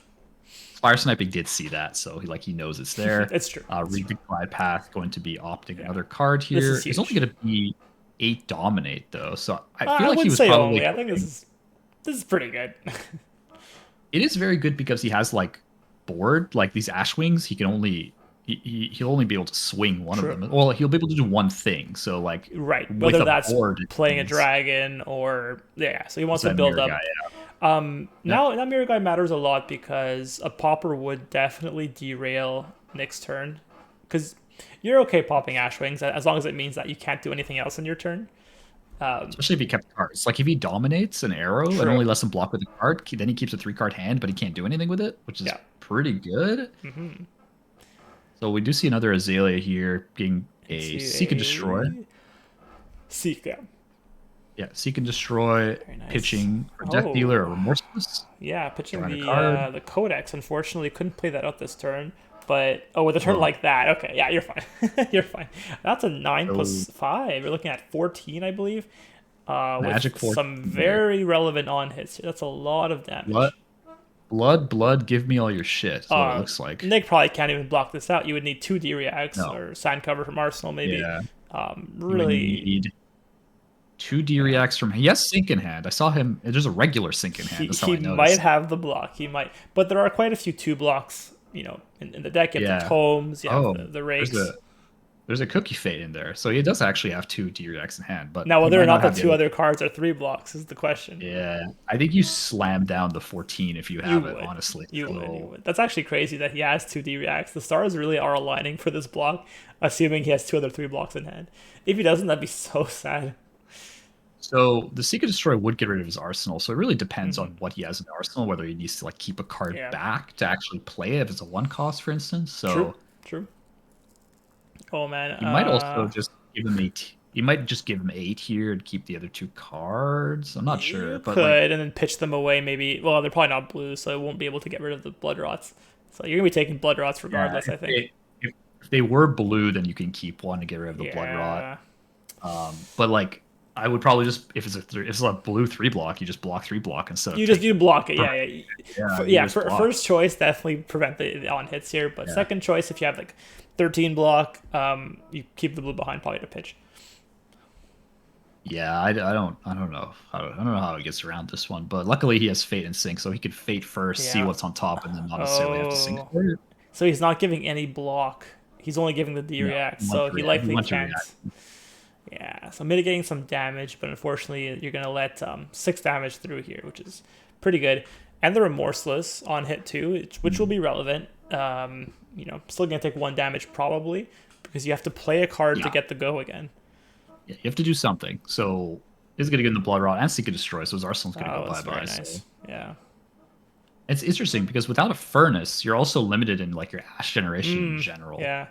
Spire sniping did see that, so he knows it's there. It's true. It's Read true. the glide path, going to be opting Yeah. another card This is here. It's only huge. going to be 8 dominate though, so I feel I like he wouldn't was say probably only. I think hoping. this is pretty good. It is very good because he has like board, like these ash wings. He can only he'll only be able to swing one of True. them. Well, he'll be able to do one thing. So like Right. with Whether a that's board, it playing a means dragon or yeah, so he wants it's to that build mirror guy. up. Yeah. Now mirror guy matters a lot because a popper would definitely derail Nick's turn. Because you're okay popping ash wings as long as it means that you can't do anything else in your turn. Especially if he kept cards. Like if he dominates an arrow and True. only lets him block with a card, then he keeps a 3 card hand, but he can't do anything with it, which is Yeah. pretty good. Mm-hmm. So we do see another Azalea here being a Into Seek and Destroy. a seek. Yeah. Yeah, Seek and Destroy, Very nice. pitching for Death Dealer or Oh. Remorseless. Yeah, pitching Drawing a card. the codex. Unfortunately, couldn't play that out this turn. But oh, with a turn Oh, like that, okay, yeah, you're fine. You're fine. That's a 9 + 5. We're looking at 14, I believe. Magic With Force. some very relevant on hits. That's a lot of Blood, damage. blood, give me all your shit. Is what it looks like. Nick probably can't even block this out. You would need 2D reacts No. or sand cover from Arsenal, maybe. Yeah. You would Really, need 2D yeah. reacts from. He has Sink in hand. I saw him. There's a regular Sink in hand. He That's how he I might noticed. have the block. He might, but there are quite a few 2 blocks. In the deck, you have the Yeah. tomes, you have Oh, the there's rakes. a cookie fate in there. So he does actually have 2D reacts in hand, but Now, he whether or might not not the have the two other. other cards are 3 blocks is the question. Yeah. I think you slam down the 14 if you You have it, would. honestly. You would. You So would. That's actually crazy that he has 2D reacts. The stars really are aligning for this block, assuming he has two other 3 blocks in hand. If he doesn't, that'd be so sad. So the Seek and Destroy would get rid of his arsenal. So it really depends Hmm. on what he has in the arsenal, whether he needs to like keep a card Yeah. back to actually play it if it's a 1 cost, for instance. True. So True. Oh man. he might also just give him 8. He might just give him 8 here and keep the other 2 cards. I'm not sure, You but like could, and then pitch them away. Maybe. Well, they're probably not blue, so it won't be able to get rid of the blood rots. So you're gonna be taking blood rots yeah, regardless. I think. if they were blue, then you can keep one to get rid of the blood rot. Yeah. But like I would probably just if it's a blue 3 block, you just block 3 block instead of You block it. Yeah. Yeah. yeah, you Yeah. just block. First choice definitely prevent the on hits here, but Yeah. second choice if you have like 13 block, you keep the blue behind probably to pitch. Yeah, I don't know. I don't know how he gets around this one, but luckily he has Fate and Sync, so he could Fate first, see Yeah. what's on top, and then not necessarily have to sync Oh. for it. So he's not giving any block. He's only giving the D No, react, he so wants to he react. He likely wants to can't. react. Yeah, so mitigating some damage, but unfortunately you're gonna let 6 damage through here, which is pretty good. And the remorseless on hit too, which will be relevant. Still gonna take 1 damage probably because you have to play a card to Yeah. get the go again. Yeah, you have to do something. So he's gonna get in the Blood Rot and Seek and Destroy, so his arsenal's gonna Oh, go that's bye very bye. nice. So Yeah. it's interesting because without a furnace, you're also limited in like your Ash generation in general. Yeah.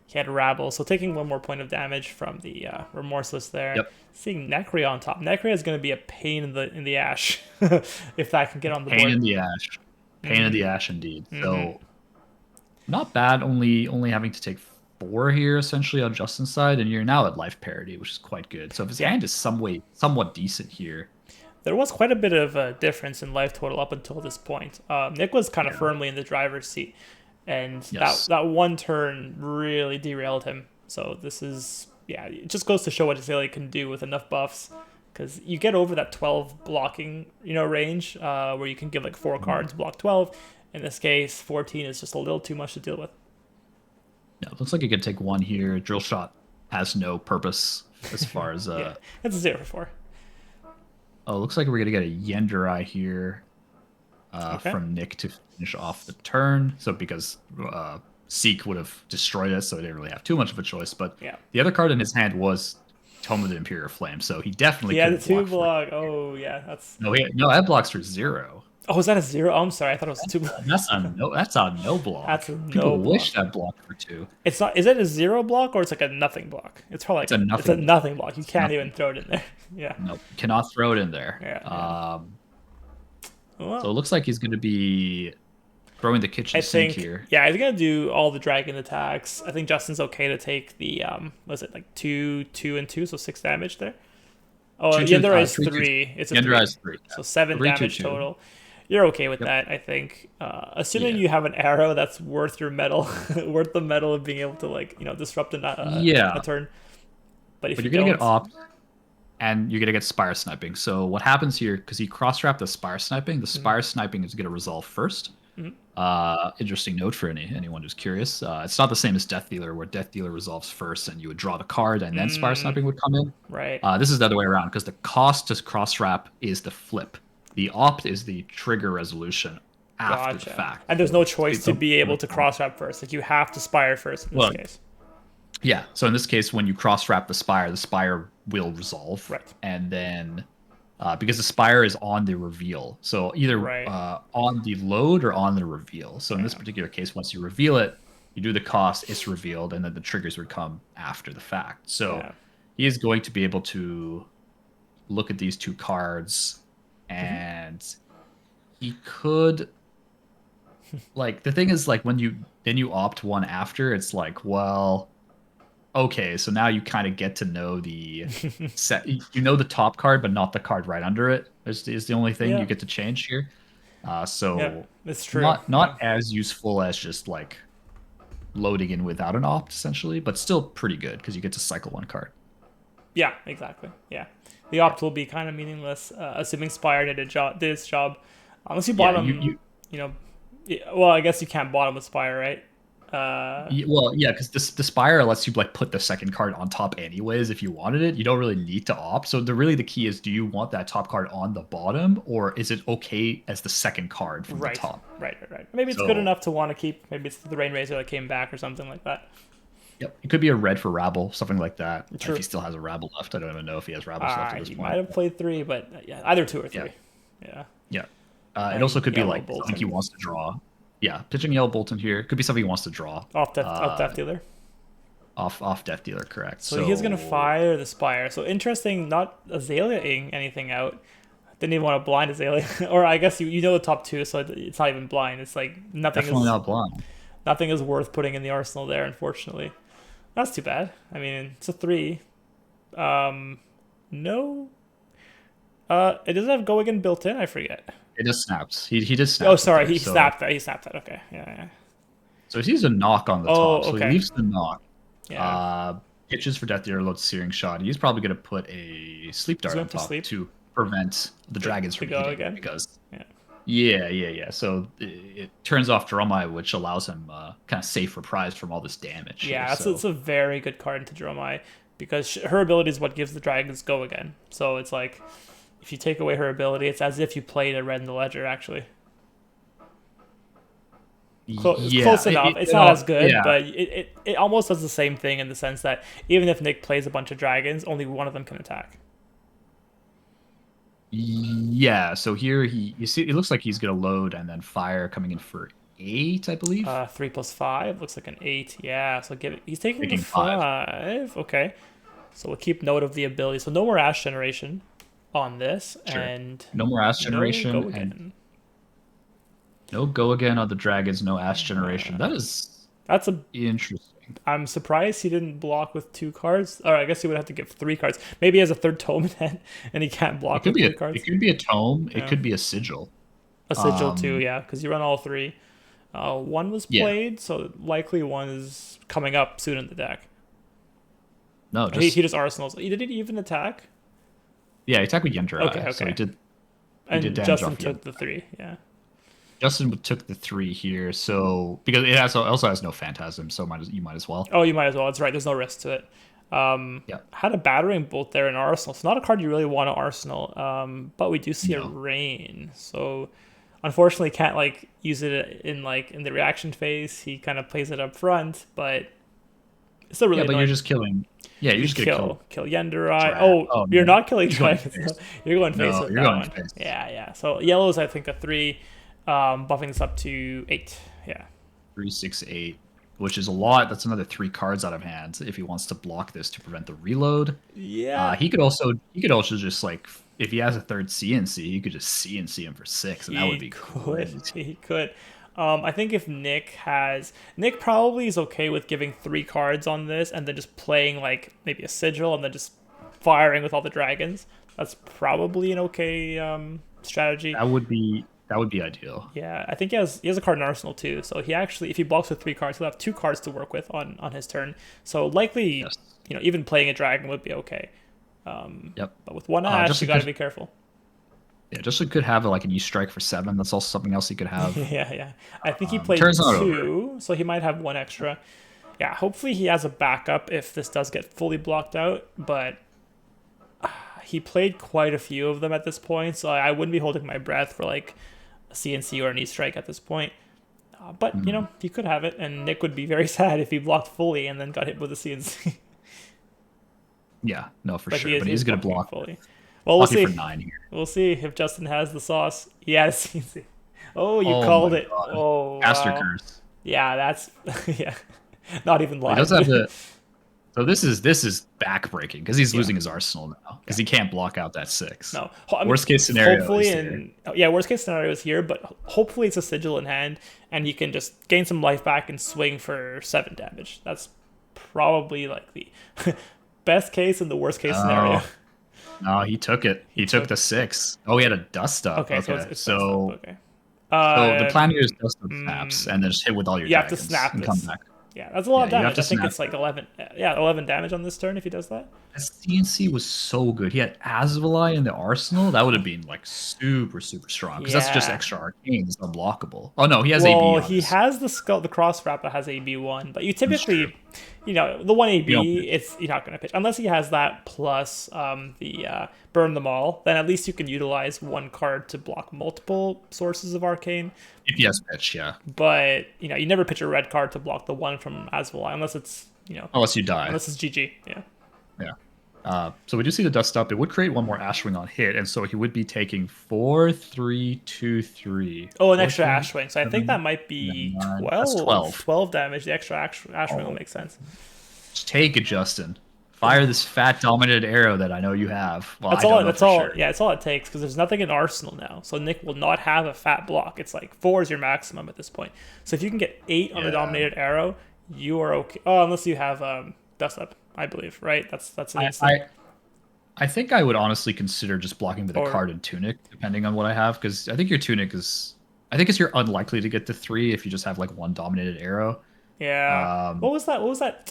He had Rabble, so taking 1 more point of damage from the Remorseless there. Yep. Seeing Necry on top. Necry is going to be a pain in the ash if that can get on the Pain in board. the Ash. Pain in the Ash indeed. Mhm. So not bad, only having to take 4 here essentially on Justin's side, and you're now at life parity, which is quite good. So if his Yeah. hand is somewhat decent here. There was quite a bit of a difference in life total up until this point. Nick was kind of Yeah. firmly in the driver's seat, and Yes. that one turn really derailed him. So this is it just goes to show what Azalea can do with enough buffs. Because you get over that 12 blocking, range, where you can give like 4 cards, block 12. In this case, 14 is just a little too much to deal with. Yeah, looks like you could take 1 here. Drill shot has no purpose as far as Yeah, it's a 0 for 4. Oh, looks like we're gonna get a Yenderai here Okay. from Nick to finish off the turn. So because Seek would have destroyed it, so they didn't really have too much of a choice. But Yeah. the other card in his hand was Tome of the Imperial Flame, so he definitely He had a could 2 block. block. Oh yeah, that's No, that blocks for 0. Oh, is that a zero? Oh, I'm sorry. I thought it was two. That's a no block. That's a no People wish block. that blocked for two. It's not. Is it a zero block or it's like a nothing block? It's probably It's a it's a nothing block. nothing block. You It's can't even nothing. throw it in there. Yeah. Nope, cannot throw it in there. Yeah. Yeah. So it Well, looks like he's going to be throwing the I kitchen sink think here. yeah, he's gonna do all the dragon attacks. I think Justin's okay to take the was it like two and two, so 6 damage there. Oh, Two two Yandere is 3 2. three. It's a Yandere three, is three. Yeah. so seven 3 2 damage 2. total. You're okay with Yep. that, I think. Assuming Yeah. you have an arrow that's worth your metal, worth the metal of being able to like disrupt Yeah. a turn. But if But you you're gonna don't, get opt, and you're gonna get spire sniping. So what happens here? Because he cross-wrapped the spire sniping. The spire sniping is gonna resolve first. Mhm. Interesting note for anyone who's curious. It's not the same as Death Dealer, where Death Dealer resolves first, and you would draw the card, and then spire sniping would come in. right, This is the other way around because the cost to cross-wrap is the flip. The opt is the trigger resolution after the gotcha. fact. And there's no choice It's to a- be able to cross wrap first. Like you have to spire first in this Well, case. Yeah. So in this case, when you cross wrap the spire will resolve. Right. And then because the spire is on the reveal. So either Right. on the load or on the reveal. So in this Yeah. particular case, once you reveal it, you do the cost, it's revealed, and then the triggers would come after the fact. So Yeah. he is going to be able to look at these two cards and he could like the thing is like when you opt one after, it's like, well, okay, so now you kind of get to know the set. You know the top card, but not the card right under it. Is the only thing Yeah. you get to change here. So Yeah. It's true. not as useful as just like loading in without an opt, essentially, but still pretty good because you get to cycle one card. Yeah. Exactly. Yeah. The opt will be kind of meaningless, assuming Spire did its job, unless you Yeah, bottom. You know, well, I guess you can't bottom with Spire, right? well, yeah, because the spire lets you like put the second card on top anyways if you wanted it. You don't really need to opt. So the key is, do you want that top card on the bottom, or is it okay as the second card from Right. the top? Right. Maybe it's So- good enough to want to keep. Maybe it's the Rain Razor that came back or something like that. Yep, it could be a red for Rabble, something like that. True. If he still has a Rabble left, I don't even know if he has Rabbles left at this He point. might have played three, but yeah, either two or three. Yeah. Yeah, it also could be Yellow like something he Bolton. wants to draw. Yeah, pitching Yellow Bolton here could be something he wants to draw Off Death Dealer. off Death Dealer, correct? So he's gonna fire the Spire. So interesting, not Azalea-ing anything out. Didn't even want to blind Azalea, or I guess you know the top two, so it's not even blind. It's like Definitely not blind. nothing is worth putting in the arsenal there. Unfortunately, that's too bad. I mean, it's a 3. No. It doesn't have go again built in. I forget. It just snaps. He just snaps. Oh, sorry, there, he so- snapped that. He snapped that. Okay, yeah. So he sees a knock on the Oh, top, so okay. he leaves the knock. Yeah. Pitches for Death Dealer, loads Searing Shot. He's probably going to put a Sleep Dart going on for top sleep? to prevent the dragons to from go hitting again? because Yeah. yeah. So it turns off Dromai, which allows him kind of safe reprise from all this damage. Yeah, here, it's a very good card into Dromai because her ability is what gives the dragons go again. So it's like if you take away her ability, it's as if you played a red in the ledger. Actually, it's close enough. It's not as good, yeah. but it almost does the same thing in the sense that even if Nick plays a bunch of dragons, only one of them can attack. Yeah, so here you see it looks like he's gonna load and then fire coming in for 8, I believe. 3 + 5 looks like an 8. Yeah, so he's taking Taking the 5. 5. Okay, so we'll keep note of the ability. So no more Ash generation on this, Sure. and No more Ash no generation go and again. no go again on the dragons, no Ash generation. That is That's a. interesting. I'm surprised he didn't block with 2 cards. Or I guess he would have to give 3 cards. Maybe he has a third tome in hand, and he can't It block could with be 3 cards. it could be a tome, Yeah. it could be a sigil. A sigil too, yeah, because you run all 3. 1 was Yeah. played, so likely 1 is coming up soon in the deck. No, He just just arsenals. He didn't even attack, yeah, he attacked with Yendra. Okay, So he okay. did and did damage Justin off took Yendra. the 3. Yeah. Justin took the 3 here, so because it also has no phantasm, so you might as well. Oh, you might as well. That's right. There's no risk to it. Yeah. Had a battering bolt there in arsenal. It's not a card you really want to arsenal. But we do see a No. rain. So unfortunately can't like use it in the reaction phase. He kind of plays it up front, but It's still really Yeah, but you're annoying. just killing. Yeah, you're You just gonna kill kill Yenderai. Drat. Oh, Oh you're no, not killing he's going dragons. face. You're going face No, with you're that going one. face. Yeah, yeah. So yellow's I think a 3, buffing this up to 8. Yeah. 3, 6, 8, which is a lot. That's another 3 cards out of hand if he wants to block this to prevent the reload. Yeah. He could also just like if he has a third CNC, he could just CNC him for 6, and that would He be could. crazy. He could. I think if Nick probably is okay with giving 3 cards on this and then just playing like maybe a sigil and then just firing with all the dragons. That's probably an okay strategy. That would be ideal. Yeah, I think he has a card in Arsenal too. So he actually, if he blocks with 3 cards, he'll have 2 cards to work with on his turn. So likely, Yes. even playing a dragon would be okay. Yep. But with one Just Ash, you got to because, be careful. yeah, just so he could have like an E strike for 7. That's also something else he could have. Yeah, yeah. I think he played Turn's not over. 2, so he might have 1 extra. Yeah, hopefully he has a backup if this does get fully blocked out. But he played quite a few of them at this point, so I wouldn't be holding my breath for like a CNC or an E strike at this point. But he could have it, and Nick would be very sad if he blocked fully and then got hit with a CNC. Yeah, no, for But sure. But he's gonna blocking block fully. Well, we'll blocking see. for 9 here. We'll see if Justin has the sauce. He had a CNC. Oh, you Oh called my it. god. Oh, Caster wow. curse. Yeah, that's yeah. Not even He live. does have the. So this is backbreaking because he's Yeah. losing his arsenal now because he can't block out that 6. No. Worst case scenario Hopefully, is here. worst case scenario is here, but hopefully it's a sigil in hand, and he can just gain some life back and swing for 7 damage. That's probably like the best case and the worst case scenario. No, he took it. He took the 6. Oh, he had a dust up. Okay, so it's dust up. Okay. So the plan here is dust up snaps and then just hit with all your You have to dragons snap and this. come back. Yeah, that's a lot of Yeah, you have damage. to I think snap. it's like 11. Yeah, 11 damage on this turn if he does that. That CNC was so good. He had Azalea in the arsenal. That would have been like super, super strong because that's just Yeah. extra arcane. It's unblockable. Oh no, he has Well, AB on he his. has the cross wrap that has AB1, but you That's true. typically, the one You don't AB, pitch. you're not gonna pitch unless he has that plus the burn them all. Then at least you can utilize 1 card to block multiple sources of arcane. If he has pitch, yeah. But you never pitch a red card to block the one from Azalea unless it's Unless you die. unless it's GG. Yeah. Yeah. So we do see the dust up. It would create one more Ashwing on hit, and so he would be taking 4, 3, 2, 3. Oh, an 4, extra 3, Ashwing. So I think that might be 9. 12. That's 12. 12 damage. The extra Ashwing will Oh. make sense. Just take it, Justin. Fire this fat dominated arrow that I know you have. Well, That's I all. don't know That's for all. sure. Yeah, it's all it takes because there's nothing in Arsenal now. So Nick will not have a fat block. It's like 4 is your maximum at this point. So if you can get 8 on the Yeah. dominated arrow, you are okay. Oh, unless you have dust up, I believe. Right? That's an instant. I think I would honestly consider just blocking with a Or- card and tunic, depending on what I have, because I think your tunic is. I think it's you're unlikely to get to 3 if you just have like 1 dominated arrow. Yeah. What was that? What was that?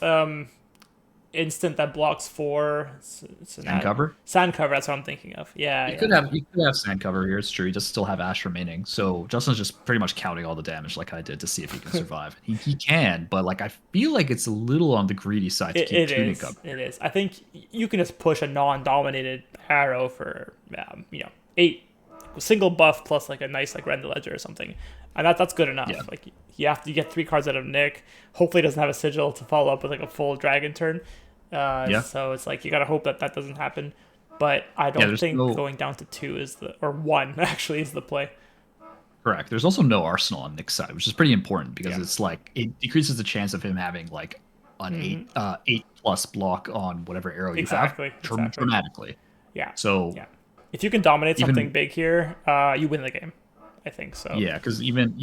Instant that blocks 4. It's an And cover. Sand cover. That's what I'm thinking of. Yeah. You yeah. could have sand cover here. It's true. He does still have Ash remaining, so Justin's just pretty much counting all the damage like I did to see if he can survive. He can, but like I feel like it's a little on the greedy side to keep It tunic is. up. It is. I think you can just push a non-dominated arrow for 8 single buff plus like a nice like Rend the Ledger or something, and that's good enough. Yeah. Like you get 3 cards out of Nick. Hopefully, he doesn't have a sigil to follow up with like a full dragon turn. Yeah. So it's like you gotta hope that doesn't happen. But I don't there's think no- going down to 2 is or 1 actually is the play. Correct. There's also no arsenal on Nick's side, which is pretty important because Yeah. it's like it decreases the chance of him having like an 8+ block on whatever arrow you Exactly, have exactly. dramatically. Yeah. So Yeah. If you can dominate Even- something big here, you win the game. I think so. yeah, because even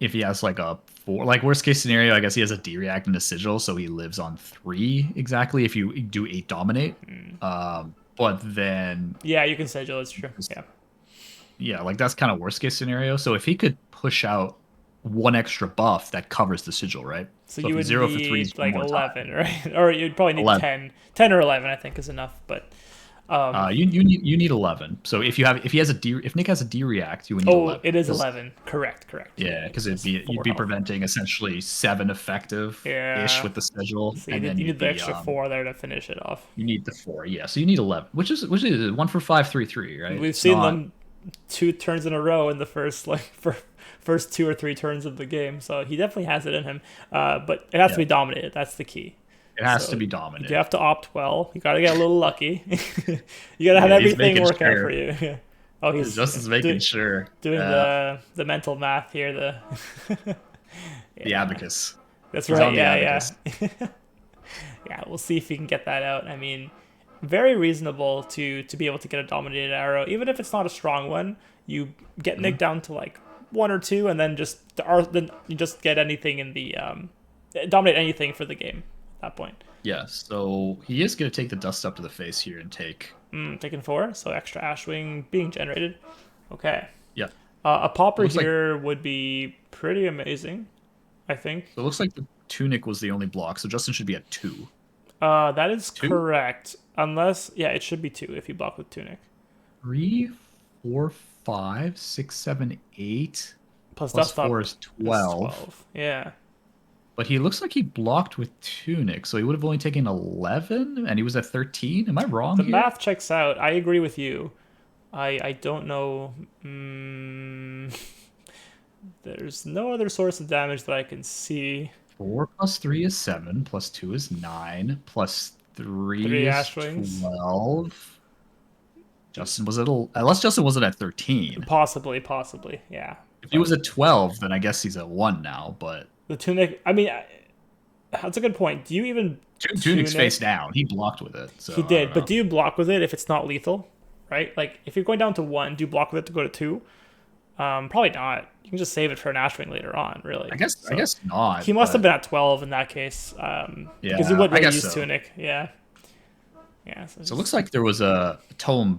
if he has like a 4, like worst case scenario, I guess he has a D react and a sigil, so he lives on 3 exactly if you do 8 dominate. But then Yeah, you can sigil. It's true. Yeah. yeah, like that's kind of worst case scenario. So if he could push out 1 extra buff that covers the sigil, right? So if you would 0 for 3 need like one more 11, right? Or you'd probably need 11. 10. 10 or 11, I think, is enough. But you need 11. So if Nick has a D react, you would need 11. it is 'Cause- 11. Correct. Yeah, because you'd 4 be health. preventing essentially 7 effective ish Yeah. with the sigil, So you and need, then you you'd need the be, extra 4 there to finish it off. You need the 4, yeah. So you need 11, which is 1 for 5, 3, 3, right? We've It's seen not- them two turns in a row in the first first 2 or 3 turns of the game. So he definitely has it in him. But it has to Yeah, be dominated. That's the key. it has to So be you dominated. have to opt well. You got to get a little lucky. You got to have Yeah, he's everything making work out for sure. you. Oh, he's Justin's making sure. doing the mental math here. The Yeah, abacus. that's He's right. on the Yeah, abacus. yeah. Yeah, we'll see if he can get that out. I mean, very reasonable to be able to get a dominated arrow, even if it's not a strong one. You get Mhm. Nick down to like 1 or 2, and then then you just get anything in the dominate anything for the game at that point. Yeah, so he is going to take the dust up to the face here and take. Taking 4, so extra Ashwing being generated. Okay, Yeah, a it popper looks like here would be pretty amazing, I think. so it looks like the tunic was the only block, so Justin should be at 2. That is 2, correct, unless yeah, it should be 2 if you block with tunic. 3, 4, 5, 6, 7, 8. Plus Plus dust 4 up is is 12. 12. Yeah. But he looks like he blocked with tunic, so he would have only taken 11, and he was at 13. Am I wrong The here? math checks out. I agree with you. I don't know. There's no other source of damage that I can see. 4 plus 3 is 7, plus 2 is 9, plus 3 Three is Ashwings. 12. Justin was at unless Justin wasn't at 13. Possibly, possibly. Yeah. If he But was at 12, then I guess he's at 1 now, but the tunic, I mean, that's a good point. Do you even Tunic's tunic? face down. He blocked with it, so He I don't did, but know. do you block with it if it's not lethal? Right? Like, if you're going down to 1, do you block with it to go to 2? Probably not. You can just save it for an Ashwing later on, really. I So guess not, he must have but been at 12 in that case, because he yeah, would I really guess use so. tunic. Yeah, yeah. So So it looks just like there was a tome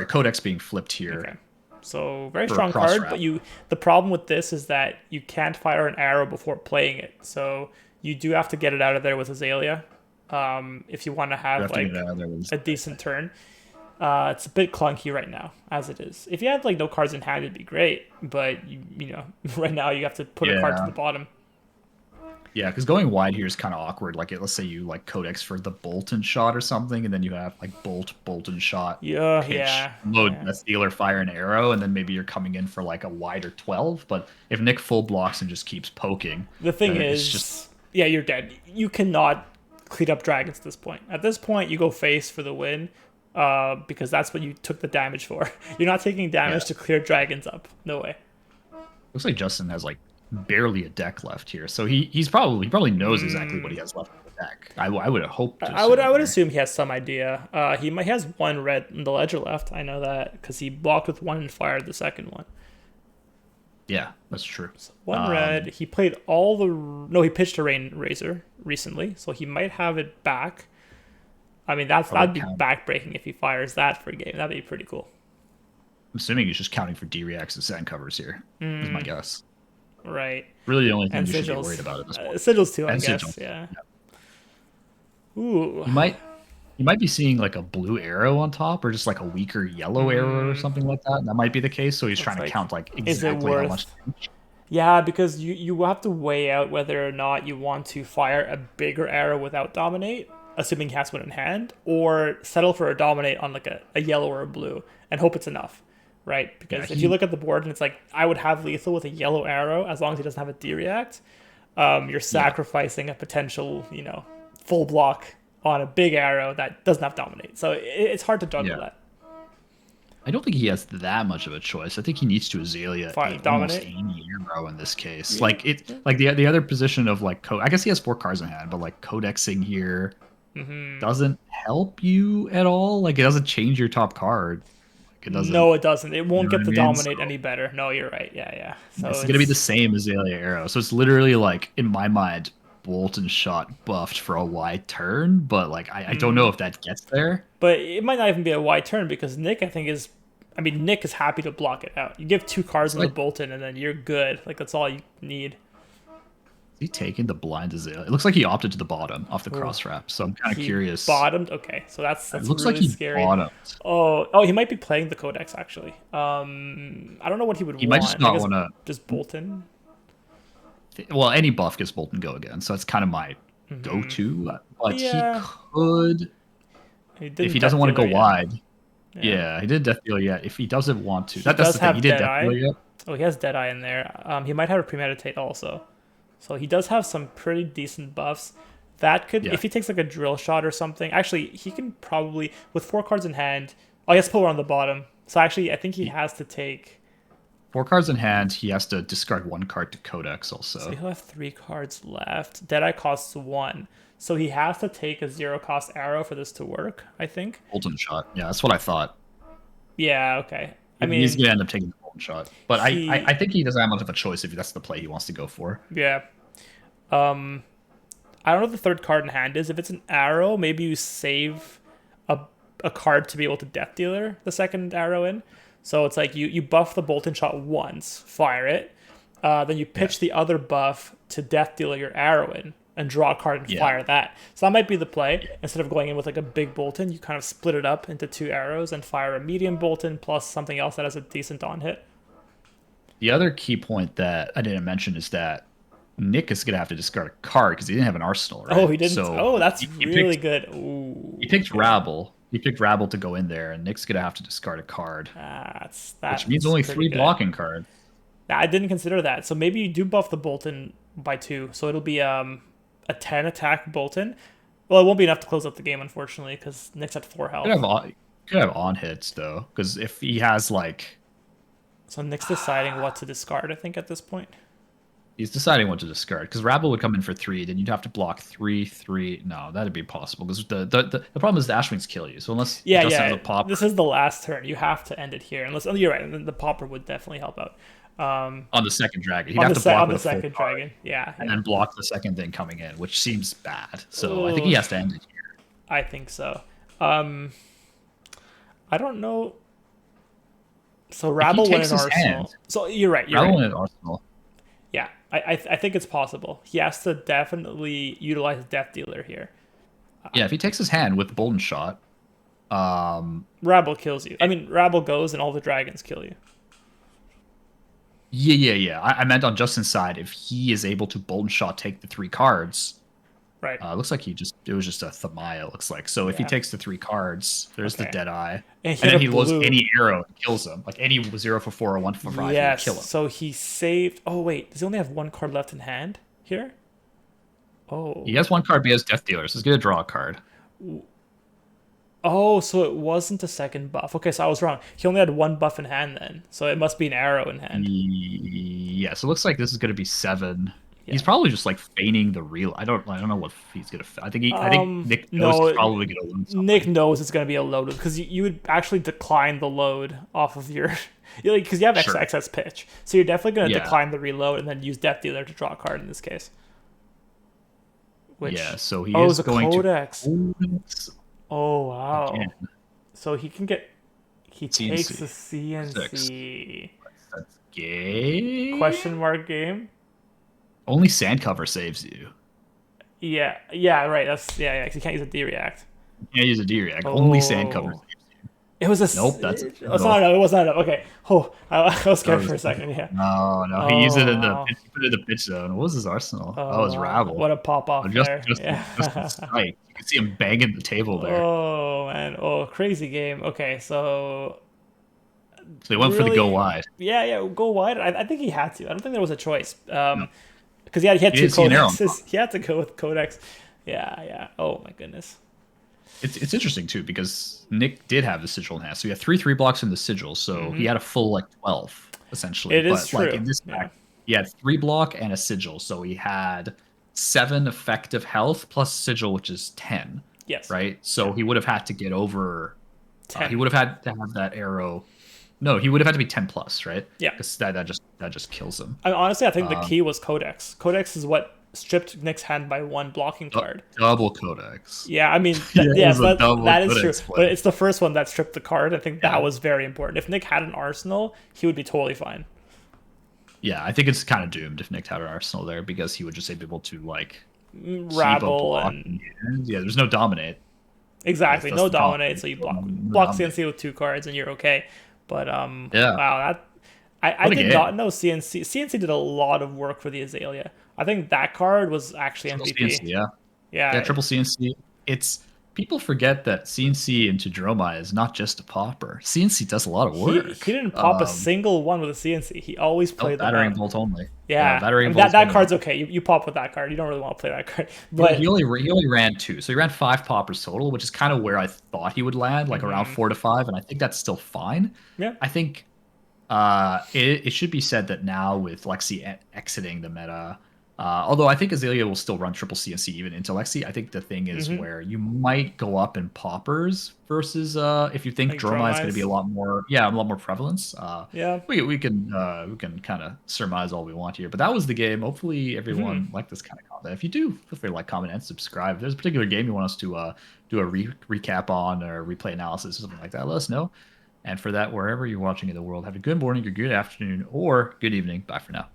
codex being flipped okay. here So very for a strong cross card, but wrap. the problem with this is that you can't fire an arrow before playing it. So you do have to get it out of there with Azalea, if you want to You have have to get like it out of there with a decent turn. It's a bit clunky right now, as it is. If you had like no cards in hand, it'd be great. But you know, right now you have to put a card to yeah. the bottom. Yeah, because going wide here is kind of awkward. Like, let's say you like codex for the Bolton shot or something, and then you have like Bolton shot, Yeah, pitch, yeah, load, yeah. a stealer, fire an arrow, and then maybe you're coming in for like a wider 12. But if Nick full blocks and just keeps poking, The thing then it's just is, yeah, you're dead. You cannot clean up dragons at this point. At this point, you go face for the win, because that's what you took the damage for. You're not taking yeah. damage to clear dragons up. No way. Looks like Justin has like barely a deck left here, so he probably knows exactly what he has left in the deck. I would hope to I assume would here. assume he has some idea. He has 1 red in the ledger left. I know that because he blocked with 1 and fired the second one. Yeah, that's true. 1 red. He played all the no. He pitched a rain razor recently, so he might have it back. I mean, Probably that'd be count. backbreaking if he fires that for a game. That'd be pretty cool. I'm assuming he's just counting for D-reacts and sand covers here. Is my guess. Right. Really, the only thing And you should be sigils. worried about at this point. Sigils too, I And guess. sigils. Yeah. Yeah. Ooh. You might be seeing like a blue arrow on top, or just like a weaker yellow arrow or something like that. That might be the case. So he's Looks trying to like. count like Is it exactly how much. worth? Yeah, because you have to weigh out whether or not you want to fire a bigger arrow without dominate, assuming he has one in hand, or settle for a dominate on like a yellow or a blue and hope it's enough, right? Because Yeah, if you look at the board and it's like I would have lethal with a yellow arrow as long as he doesn't have a D react, you're sacrificing a potential full block on a big arrow that doesn't have dominate. So it's hard to juggle yeah. that. I don't think he has that much of a choice. I think he needs to Azalea Fine, almost dominate. any arrow in this case. Yeah. Like the other position of like I guess he has 4 cards in hand, but like codexing here doesn't help you at all. Like it doesn't change your top card. Like it doesn't. No, it doesn't. It You won't know get what the I mean? So dominate any better. No, you're right. Yeah, yeah. So it's gonna be the same Azalea arrow. So it's literally like in my mind, Bolton shot buffed for a wide turn, but like I don't know if that gets there. but it might not even be a wide turn because Nick, I mean, Nick is happy to block it out. You give 2 cards It's in the like Bolton, and then you're good. Like that's all you need. is he taking the blind Azalea? It looks like he opted to the bottom off the Ooh. cross wrap. So I'm kind of He curious. bottomed. Okay, so that's It looks really like he scary. bottomed. Oh, he might be playing the Codex actually. I don't know what he would He want. might just I not guess want to. just Bolton. Well, any buff gets Bolton go again, so that's kind of my go-to. But Yeah. he could, He if didn't he doesn't want to go Dealer yet. wide. Yeah. Yeah, he did Death Dealer yet. If he doesn't want to, He that's does the thing. He have did Death Deadeye. Dealer yet. Oh, he has Deadeye in there. He might have a Premeditate also. So he does have some pretty decent buffs. That could, Yeah, if he takes like a drill shot or something, actually, he can probably, with 4 cards in hand, oh, he has to pull around the bottom. So actually, I think he has to take, 4 cards in hand. He has to discard 1 card to Codex so also. he'll have 3 cards left. Deadeye costs 1. So he has to take a 0 cost arrow for this to work, I think. Golden Shot. Yeah, that's what I thought. Yeah, okay. I He's mean, gonna end up taking the Golden Shot, but I he, think he doesn't have much of a choice if that's the play he wants to go for. yeah. Um, I don't know what the third card in hand is. If it's an arrow, maybe you save a, a card to be able to Death Dealer the second arrow in. So it's like you buff the Bolt and Shot once, fire it, then you pitch the other buff to Death Dealer your arrow in and draw a card and Yeah. fire that. So that might be the play. Instead of going in with like a big Bolton, you kind of split it up into 2 arrows and fire a medium Bolton plus something else that has a decent on hit. The other key point that I didn't mention is that Nick is gonna have to discard a card because he didn't have an arsenal, right? Oh, he didn't. So Oh, that's he really picked, good. Ooh, he picked yeah. Rabble. He picked Rabble to go in there, and Nick's gonna have to discard a card, which means That's only pretty 3 good. blocking cards. I didn't consider that. So maybe you do buff the Bolton by 2. So it'll be a 10 attack Bolton. Well, it won't be enough to close out the game, unfortunately, because Nick's at 4 Could health. have on hits though, because if he has like So Nick's deciding what to discard, I think, at this point. he's deciding what to discard, because Rabble would come in for 3, then you'd have to block 3, 3. No, that'd be possible because the problem is the Ashwings kill you. So unless Yeah, Justin yeah. has a pop This is the last turn. You have to end it here. Unless, oh, you're right. The popper would definitely help out. on the second dragon, he'd have to block On the with a full second card dragon. Yeah, and yeah. then block the second thing coming in, which seems bad. So I think he Ooh, has to end it here. I think so. Um, I don't know. So Rabble went takes in his Arsenal. hand, So you're right. You're Rabble right. in Arsenal. Yeah, I think it's possible. He has to definitely utilize Death Dealer here. Yeah, if he takes his hand with the Bolden Shot, Rabble kills you. I mean, Rabble goes and all the dragons kill you. yeah. I meant on Justin's side, if he is able to Bolden Shot take the 3 cards, Right. looks like it was just a Thamaya, it looks like. So if he Yeah. takes the 3 cards, there's the Okay. Deadeye, And and then he had a loads blue. any arrow and kills him. Like any 0 for 4 or 1 for 5, he would Yes. kill him. So he saved. Oh wait, does he only have 1 card left in hand here? Oh. He has 1 card, but he has Death Dealer, so he's going to draw a card. Oh, so it wasn't a second buff. Okay, so I was wrong. He only had 1 buff in hand then. So it must be an arrow in hand. Yeah, so it looks like this is going to be 7. Yeah. He's probably just like feigning the real. I don't know what he's gonna. I think Nick knows no, he's probably gonna lose something. Nick knows it's going to be a load because you would actually decline the load off of your. Because you have Sure. excess pitch. So you're definitely going to Yeah. decline the reload and then use Death Dealer to draw a card in this case. Which, Yeah, so he oh, is it's a going Codex. to. Oh, wow. Again. So he can get. He takes CNC. the CNC. That's gay. Question mark game? Only sand cover saves you. Yeah, right. That's yeah. 'Cause you can't use a D react. You can't use a D react. Only sand cover Oh. saves you. It was a. Nope, that's It's not enough. It was not enough. Okay. Oh, I was scared for a second. Yeah. No. He used it in the. wow. He put it in the pitch zone. What was his arsenal? Oh, It was wow. Rabble. What a pop off there. Yeah. Just strike. You can see him banging the table there. Oh man. Oh, crazy game. Okay, so So he went for the really- go wide. yeah, go wide. I think he had to. I don't think there was a choice. Because he had He 2 didn't see an arrow on codexes. He had to go with codex. Yeah. Oh my goodness. It's interesting too because Nick did have the sigil in hand, so he had 3 blocks in the sigil, so he had a full like 12 essentially. It is Like true. in this Yeah. pack, he had 3 block and a sigil, so he had 7 effective health plus sigil, which is 10, Yes. right? So he would have had to get over. 10. He would have had to have that arrow. No, he would have had to be 10 plus, right? Yeah. because that just kills him. I mean, honestly, I think the key was codex. Codex is what stripped Nick's hand by 1 blocking card. Double codex. Yeah, I mean, Yeah, it yes, was a double that is true. codex play. But it's the first one that stripped the card. I think Yeah. that was very important. If Nick had an arsenal, he would be totally fine. Yeah, I think it's kind of doomed if Nick had an arsenal there because he would just be able to like keep a Rabble block and in hand. Yeah, there's no dominate. exactly That's no the dominate, so you dominate. block CNC with 2 cards and you're okay. But Yeah. wow, that I What a did game. not know CNC. CNC did a lot of work for the Azalea. I think that card was actually Triple MVP. CNC, yeah. Yeah, Yeah, triple CNC. It's people forget that CNC into Dromai is not just a popper. CNC does a lot of He work. didn't pop a single one with a CNC. He always Oh, played the battering meta. bolt only. Yeah, Yeah, I battering mean bolt that only. card's okay. You pop with that card. You don't really want to play that card, He but only ran 2, so he ran 5 poppers total, which is kind of where I thought he would land, like around 4 to 5, and I think that's still fine. yeah. I think it should be said that now with Lexi exiting the meta, although I think Azalea will still run triple CNC even into Lexi, I think the thing is where you might go up in poppers versus if you think Like Dromai is going to be Dromai's. a lot more prevalence. Yeah. We can kind of surmise all we want here, but that was the game. Hopefully everyone liked this kind of content. If you do, feel free to like, comment, and subscribe. If there's a particular game you want us to do a recap on or replay analysis or something like that, let us know. And for that, wherever you're watching in the world, have a good morning or good afternoon or good evening. Bye for now.